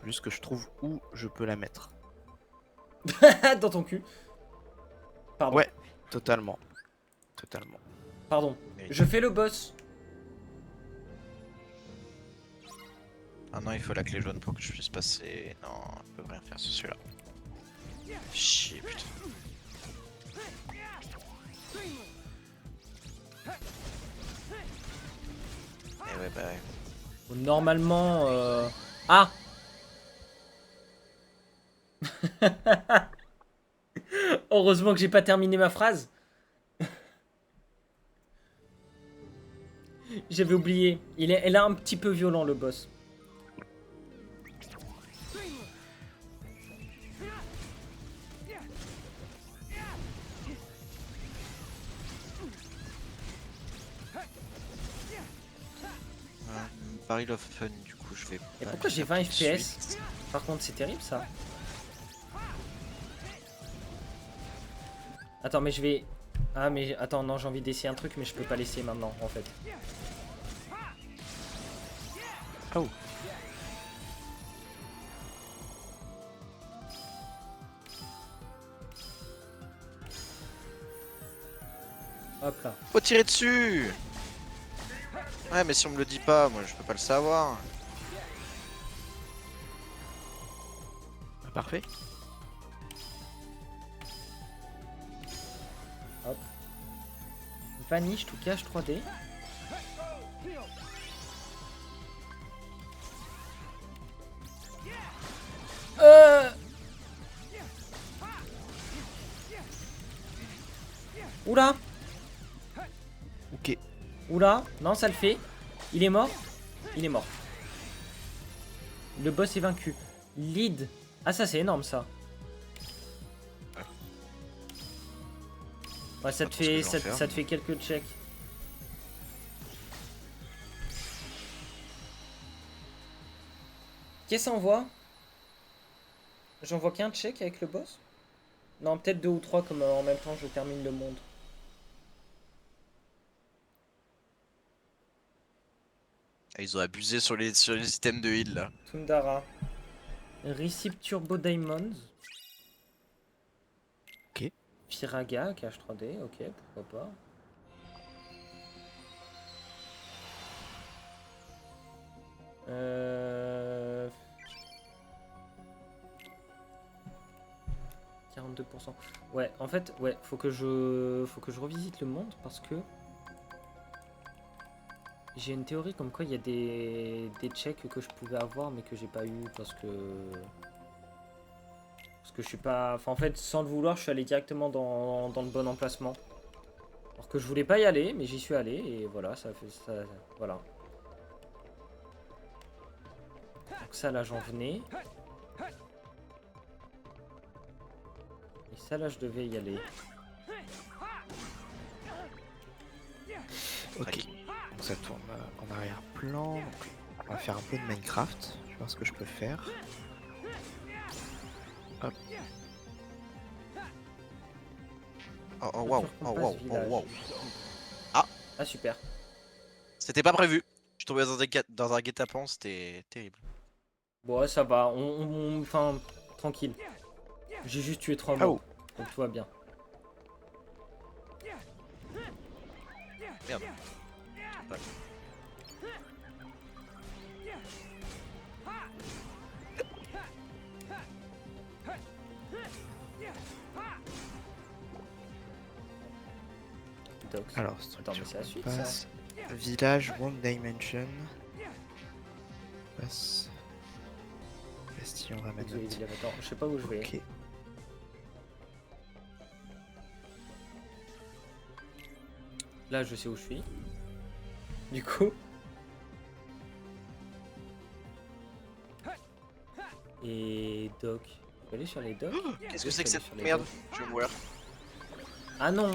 Juste que je trouve où je peux la mettre.
Dans ton cul. Pardon.
Ouais, totalement. Totalement.
Pardon.
Oui.
Je fais le boss.
Ah non, il faut la clé jaune pour que je puisse passer. Non, je peux rien faire sur celui-là. Chier, putain. Eh ouais, bah ouais.
Normalement... Ah. Heureusement que j'ai pas terminé ma phrase. J'avais oublié. Elle est un petit peu violent le boss.
Barrel of Fun, du coup, je vais.
Et
pas
pourquoi
le
j'ai
faire
20
tout de
FPS?
suite.
Par contre, c'est terrible ça. Attends, mais je vais... Ah, mais attends, non, j'ai envie d'essayer un truc, mais je peux pas l'essayer maintenant, en fait.
Oh.
Hop là.
Faut tirer dessus. Ouais, mais si on me le dit pas, moi je peux pas le savoir.
Parfait.
Hop. Vanish, tout cache 3D. Oula.
Ok.
Oula. Non, ça le fait. Il est mort. Il est mort. Le boss est vaincu. Lead. Ah, ça c'est énorme ça. Ouais, ça te
Attends, ce que
fait,
je vais en faire.
ça te fait quelques checks. Qu'est-ce que ça envoie? J'envoie qu'un check avec le boss? Non, peut-être 2 ou 3 comme en même temps je termine le monde.
Ah, ils ont abusé sur les systèmes de heal là.
Tundara. Receive Turbo Diamonds.
Ok.
Firaga, cache 3D, ok, pourquoi pas. Euh... 42%. Ouais, en fait, ouais, faut que je revisite le monde parce que j'ai une théorie comme quoi il y a des checks que je pouvais avoir mais que j'ai pas eu parce que je suis pas, enfin en fait sans le vouloir je suis allé directement dans le bon emplacement. Alors que je voulais pas y aller mais j'y suis allé et voilà, ça fait ça, voilà. Donc ça là j'en venais. Et ça là je devais y aller.
Ok. Donc ça tourne en arrière-plan. Donc on va faire un peu de Minecraft. Je vais voir ce que je peux faire. Hop.
Oh, oh waouh, oh waouh, oh waouh.
Ah super.
C'était pas prévu. Je suis tombé dans un guet-apens, c'était terrible.
Bon ouais, ça va, enfin tranquille. J'ai juste tué 3 mobs. Donc tout va bien.
Merde.
Dox.
Alors,
Attends, mais c'est la suite,
passe. Village, One Dimension. Passe. Bastillon, ramène.
Attends, je sais pas où je vais.
Ok.
Là, je sais où je suis. Du coup. Et Doc. Je peux aller sur les docks?
Qu'est-ce que c'est que
Je peux aller
cette
sur les
merde?
docks.
Je vais mourir.
Ah non!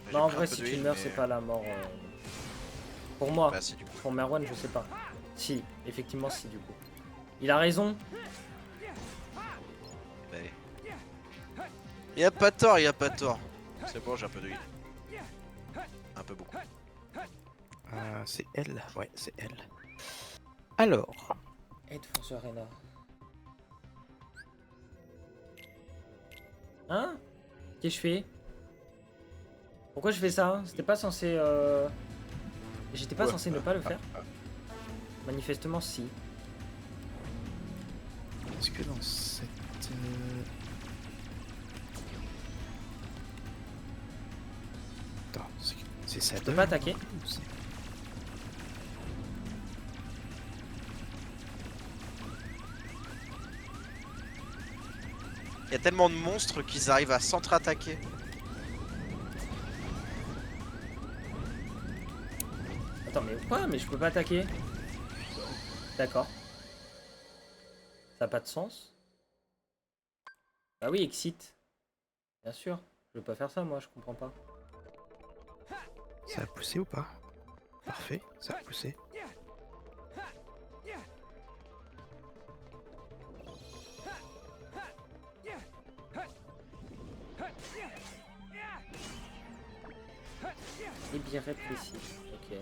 J'ai
Non, en
pris un
vrai,
peu
si
de
tu
heal,
meurs,
mais-
c'est pas la mort. Pour moi.
Bah si du coup.
Pour Merwan, je sais pas. Si, effectivement, si, du coup. Il a raison.
Bah, y a pas tort, y a pas tort. C'est bon, j'ai un peu de heal. Un peu beaucoup.
C'est elle. Ouais, c'est elle. Alors,
Aide Force Arena. Hein? Qu'est-ce que je fais? Pourquoi je fais ça? C'était pas censé... J'étais pas
Ouais.
censé ne pas le faire? Manifestement, si.
est-ce que dans cette... Attends, c'est ça.
Je peux pas attaquer?
Il y a tellement de monstres qu'ils arrivent à s'entre-attaquer.
Attends, mais quoi? Mais je peux pas attaquer? D'accord. Ça a pas de sens. Bah oui, exit. Bien sûr. Je veux pas faire ça, moi, je comprends pas.
Ça a poussé ou pas? Parfait, ça a poussé.
Et bien rétréci. Ok.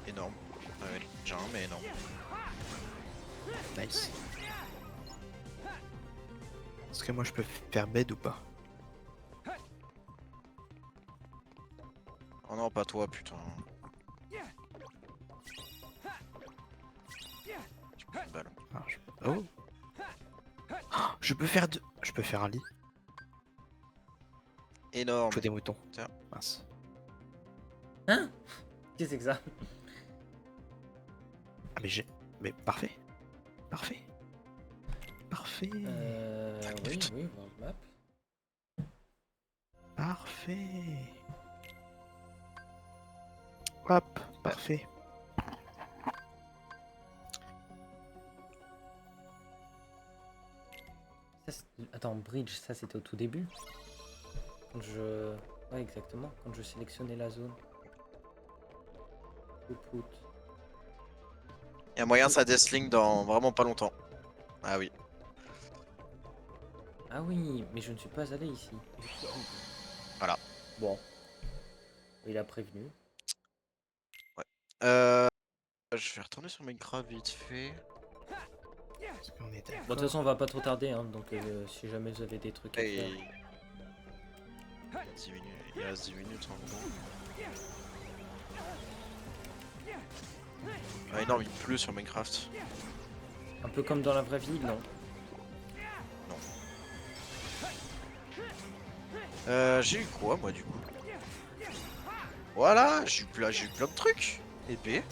Énorme. Ouais, j'ai un, mais énorme.
Nice. Est-ce que moi je peux faire bed ou pas?
Oh non, pas toi, putain. Tu prends une balle.
Ah, oh. Ah, je peux faire deux. Je peux faire un lit.
Énorme.
Faut des moutons.
Tiens.
Mince.
Hein? Qu'est-ce que c'est que ça?
Ah mais j'ai... Mais parfait. Parfait. Parfait.
Oui, oui, world map.
Parfait. Hop, parfait.
Attends, bridge, ça c'était au tout début. Quand je... Ouais, exactement. Quand je sélectionnais la zone. Output.
Il y a moyen ça desling dans vraiment pas longtemps. Ah oui.
Ah oui, mais je ne suis pas allé ici.
Voilà.
Bon. Il a prévenu.
Je vais retourner sur Minecraft vite fait.
Parce qu'on est
Bon, de toute
d'accord.
façon, on va pas trop tarder, hein, donc si jamais vous avez des trucs à
Et...
faire.
Il reste 10 minutes en gros. Ah énorme, il pleut sur Minecraft.
Un peu comme dans la vraie vie, non.
J'ai eu quoi moi du coup? Voilà, j'ai eu plein de trucs. Épée.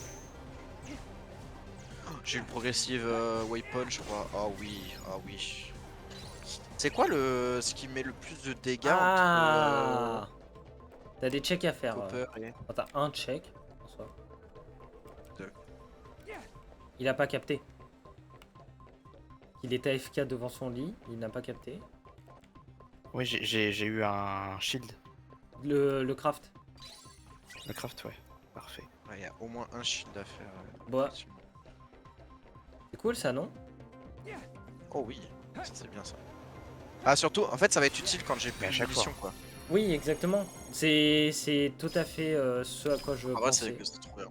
Oh, j'ai eu le progressive weapon je crois. Ah oui, ah oui. C'est quoi ce qui met le plus de dégâts
Ah, t'as des checks à faire.
Copper et...
Enfin, t'as un check en soi.
Deux.
Il a pas capté. Il était AFK devant son lit, il n'a pas capté.
Oui, j'ai eu un shield.
Le craft.
Le craft, ouais. Parfait.
Ouais, il y a au moins un shield à faire.
Bon,
effectivement.
c'est cool ça, non?
Oh oui, ça c'est bien ça. Ah surtout, en fait ça va être utile quand j'ai plus
à
de
chaque
munitions quoi.
Oui, exactement. C'est tout à fait ce à quoi je
En vrai
pensais.
c'est trop bien.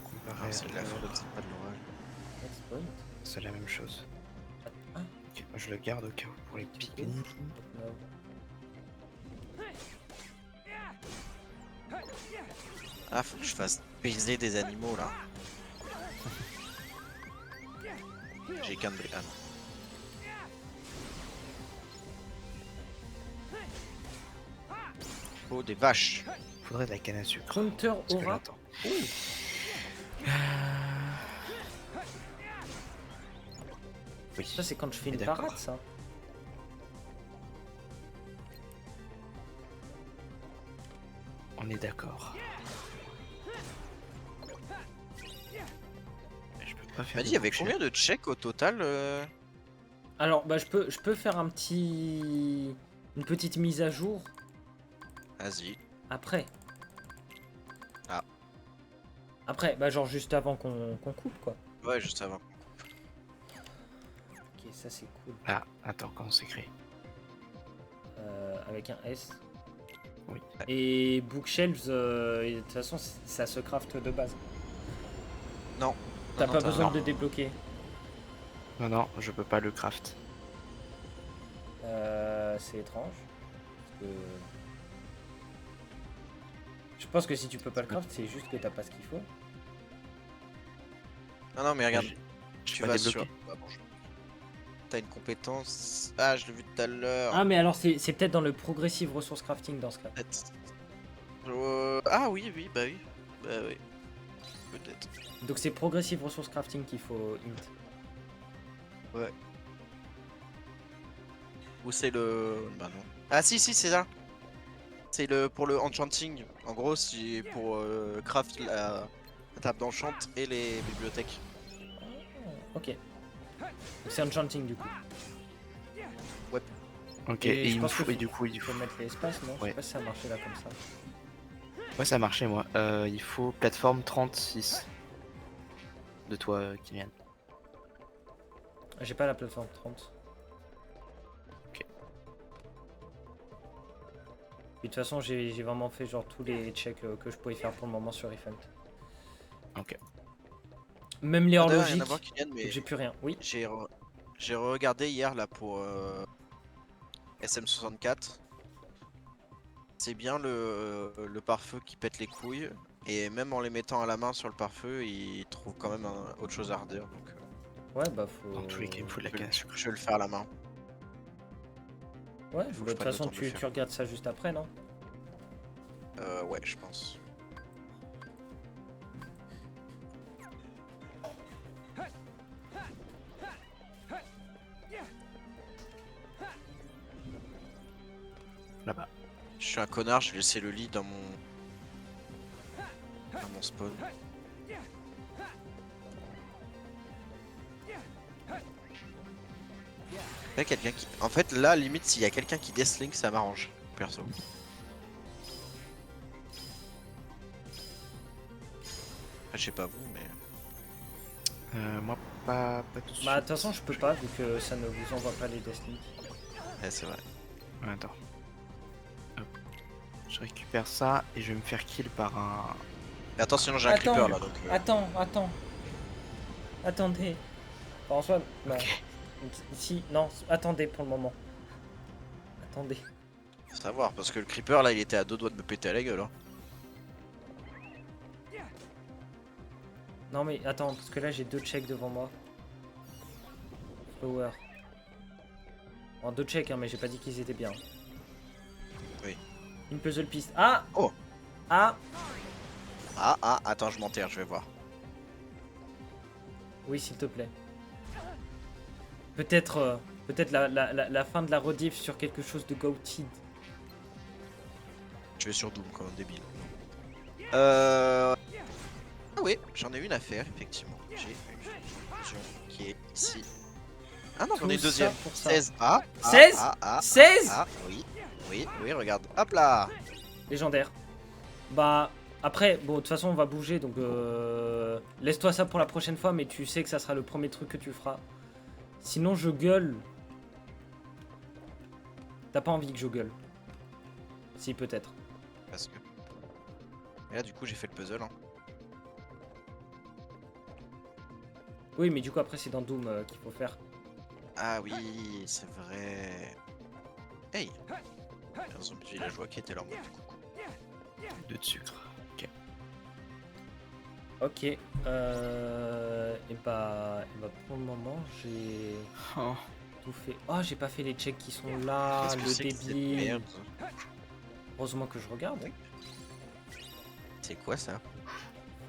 Comparé
Ah, c'est de la flotte, c'est pas de l'orage.
Next point.
c'est la même chose.
Ah.
Ok, moi je le garde au cas où pour les piques.
No.
Ah faut que je fasse baiser des animaux là. J'ai qu'un de... Ah non. Oh des vaches.
Faudrait de la canne à sucre.
Counter
Parce que
aura.
j'attends. Oui.
Ça c'est quand je fais
Et
une
d'accord.
parade ça.
On est d'accord. Mais je peux pas
Tu
faire.
m'as
de
dit il y avait
bouchée.
combien de checks au total
Alors bah je peux faire un petit... Une petite mise à jour
Vas-y.
après.
Ah.
Après, bah genre juste avant qu'on coupe quoi.
Ouais, juste avant.
Ok, ça c'est cool.
Ah, attends, comment c'est créé?
Avec un S.
Oui.
Et bookshelves, de toute façon, ça se craft de base.
Non.
T'as
Non,
pas
non,
besoin
non.
de débloquer.
Non, non, je peux pas le craft.
C'est étrange. Parce que... Je pense que si tu peux pas le craft, c'est juste que t'as pas ce qu'il faut.
Non, non, mais regarde.
J'ai-
Tu
pas
vas
débloqué.
sur. Ah, bon, t'as une compétence. Ah, je l'ai vu tout à l'heure.
Ah, mais alors c'est peut-être dans le progressive resource crafting dans ce cas.
Peut-être. Ah oui, oui, bah oui. Bah oui. Peut-être.
Donc c'est progressive resource crafting qu'il faut int.
Ouais. Ou c'est le. Bah non. Ah si, si, c'est ça. C'est le pour le enchanting. En gros, c'est pour craft la table d'enchant et les bibliothèques.
Ok. Donc c'est enchanting du coup.
Ok,
Et
et,
je
il me
pense
faut,
que
et du coup, il
Il faut
faut...
mettre l'espace, non Je sais
Ouais.
pas si ça marchait là comme ça.
Ouais, ça a marché, moi. Il faut plateforme 36 de toi, Kylian.
J'ai pas la plateforme 30.
Ok.
Puis de toute façon, j'ai vraiment fait genre tous les checks que je pouvais faire pour le moment sur Event.
Ok.
Même les
Ah, d'ailleurs,
horlogiques,
rien à voir, Kylian, mais
j'ai plus rien. Oui.
j'ai regardé hier là pour SM64. C'est bien le pare-feu qui pète les couilles. Et même en les mettant à la main sur le pare-feu, il trouve quand même autre chose à redire. Donc
Ouais, bah faut.
Dans tous les cas, il me faut de la canne à sucre.
je vais le faire à la main.
Ouais,
faut
bah, de
que je
toute
prenne le
façon,
temps de le
tu
faire.
regardes ça juste après, non
Ouais, je pense.
Là-bas.
Je suis un connard, j'ai laissé le lit dans mon spawn. Là, quelqu'un qui... En fait, là, limite, s'il y a quelqu'un qui deathling, ça m'arrange, perso. Après, je sais pas vous, mais...
Moi, pas tout de suite.
Bah, de toute façon, je peux pas vu que ça ne vous envoie pas les Death Link.
Ouais, c'est vrai.
Attends. Hop. Je récupère ça et je vais me faire kill par un...
Mais attention, j'ai un
Attends.
creeper là, donc...
Attends. Attendez. François, non.
Ok.
Si, non, attendez pour le moment. Attendez.
Faut savoir, parce que le creeper, là, il était à deux doigts de me péter à la gueule, hein.
Non mais attends, parce que là j'ai deux checks devant moi. Flower. En deux checks, hein, mais j'ai pas dit qu'ils étaient bien.
Oui.
Une puzzle piste. Ah
Oh.
Ah
Ah, attends, je m'enterre, je vais voir.
Oui, s'il te plaît. Peut-être la fin de la rediff sur quelque chose de Goated.
Je vais sur Doom comme un débile. Ah oui, j'en ai une à faire, effectivement. J'ai une fusion qui est ici. Ah non, j'en ai une
Tout
deuxième.
ça pour ça.
16.
16 16
Ah, oui, regarde. Hop là.
Légendaire. Bah, après, bon, de toute façon, on va bouger, donc laisse-toi ça pour la prochaine fois, mais tu sais que ça sera le premier truc que tu feras. Sinon, je gueule. T'as pas envie que je gueule? Si, peut-être.
Parce que... Et là, du coup, j'ai fait le puzzle, hein.
Oui, mais du coup, après, c'est dans Doom qu'il faut faire.
Ah oui, c'est vrai. Hey. Un zombie villageois qui était là en mode du coucou.
2 de sucre. Ok.
Ok. Et bah, pour le moment, j'ai
Oh.
tout fait. Oh, j'ai pas fait les checks qui sont là,
Qu'est-ce que
le
c'est que cette
débit.
merde?
Heureusement que je regarde.
C'est quoi ça?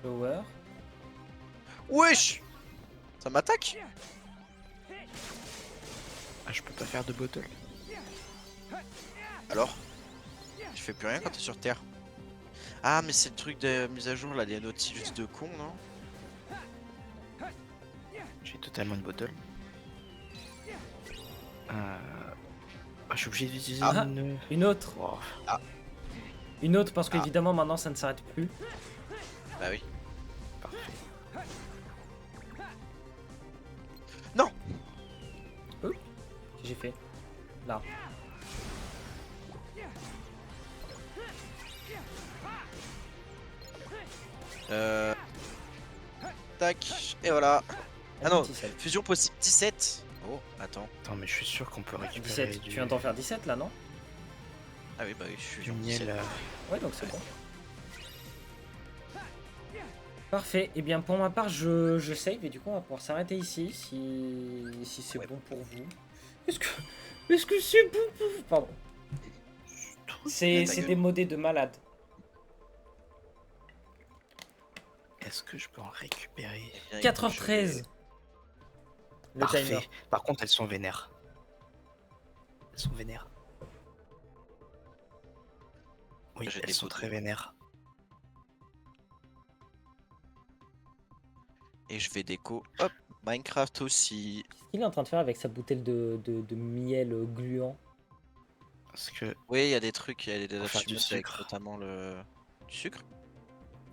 Flower.
Wesh! Ça m'attaque?
Ah, je peux pas faire de bottle.
Alors? Je fais plus rien quand t'es sur Terre. Ah, mais c'est le truc de mise à jour là, les Nautilus de con, non?
J'ai totalement une bottle. Ah, je suis obligé d'utiliser
Ah.
une...
Une autre.
Oh.
Une autre parce
Ah.
qu'évidemment, maintenant, ça ne s'arrête plus.
Bah oui.
j'ai fait. Là.
Tac, et voilà. Ah non,
17.
fusion possible 17. Oh, attends.
Attends, mais je suis sûr qu'on peut récupérer
17.
du...
Tu viens d'en faire 17 là, non?
Ah oui, bah oui,
du
fusion
miel.
17.
Ouais, donc c'est bon. Parfait. Et bien pour ma part, je save et du coup on va pouvoir s'arrêter ici si c'est bon pour vous. Est-ce que c'est bon pour vous? Pardon. C'est
ta gueule.
des modés de malade.
Est-ce que je peux en récupérer?
Bien,
4h13. Le
Parfait.
timer.
Par contre, elles sont vénères. Elles sont vénères. Oui,
J'ai
elles
des
sont
potes.
très vénères.
Et je vais déco. Hop, Minecraft aussi.
Qu'est-ce qu'il est en train de faire avec sa bouteille de miel gluant?
Parce que...
Oui, il y a des trucs, il y a des
Pour faire du
achievements avec
sucre.
notamment le... Du sucre.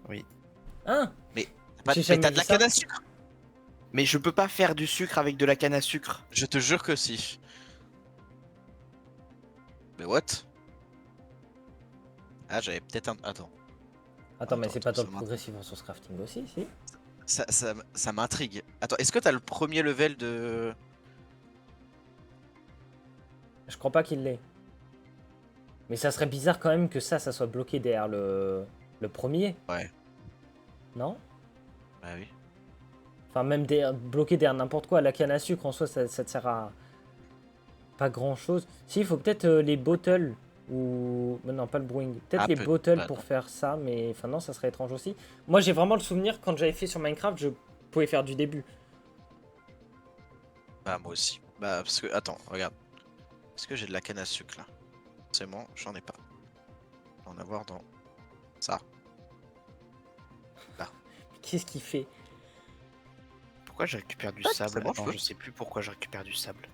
Oui.
Hein?
Mais
J'ai jamais
t'as de
vu
la
ça.
canne à sucre.
Mais je peux pas faire du sucre avec de la canne à sucre.
Je te jure que si. Mais what? Ah, j'avais peut-être un... Attends.
Attends, mais
Attends,
c'est pas dans
ça
le
m'int-
progressif en source crafting aussi, si?
Ça m'intrigue. Attends, est-ce que t'as le premier level de...
Je crois pas qu'il l'ait. Mais ça serait bizarre quand même que ça soit bloqué derrière le premier.
Ouais.
Non?
Bah oui.
Enfin, même bloqué derrière n'importe quoi. La canne à sucre en soi, ça te sert à pas grand chose. Si, il faut peut-être les bottles ou. Mais non, pas le brewing. Peut-être
Ah,
les bottles
bah,
pour
non.
faire ça, mais enfin, non, ça serait étrange aussi. Moi, j'ai vraiment le souvenir quand j'avais fait sur Minecraft, je pouvais faire du début.
Bah moi aussi. Bah parce que... Attends, regarde. Est-ce que j'ai de la canne à sucre là? Forcément, j'en ai pas. Je vais en avoir dans... Ça.
Qu'est-ce qu'il fait?
Pourquoi je récupère du
Ah,
sable?
c'est bon,
Attends,
je peux.
je sais plus pourquoi je récupère du sable.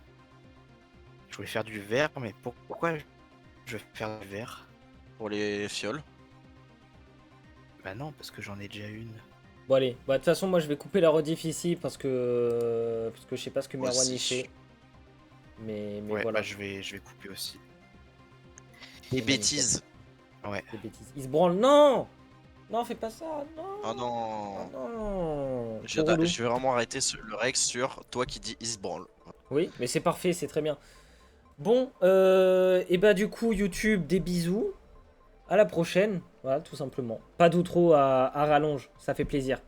Je voulais faire du verre, mais pourquoi je vais faire du verre?
Pour les fioles.
Bah non, parce que j'en ai déjà une.
Bon, allez. Bah, de toute façon, moi, je vais couper la rediff ici parce que je sais pas ce que
Moi
Merwan y
aussi.
fait. Mais
Ouais,
voilà.
bah je vais couper aussi.
Des
C'est
bêtises.
Ouais.
Des bêtises. Il se branle. Non! Non, fais pas ça. Non!
Oh non.
Non!
Je
Trop relou.
vais vraiment arrêter le Rex sur toi qui dis il se branle.
Oui, mais c'est parfait, c'est très bien. Bon, et bah du coup, YouTube, des bisous. À la prochaine. Voilà, tout simplement. Pas d'outro à rallonge, ça fait plaisir.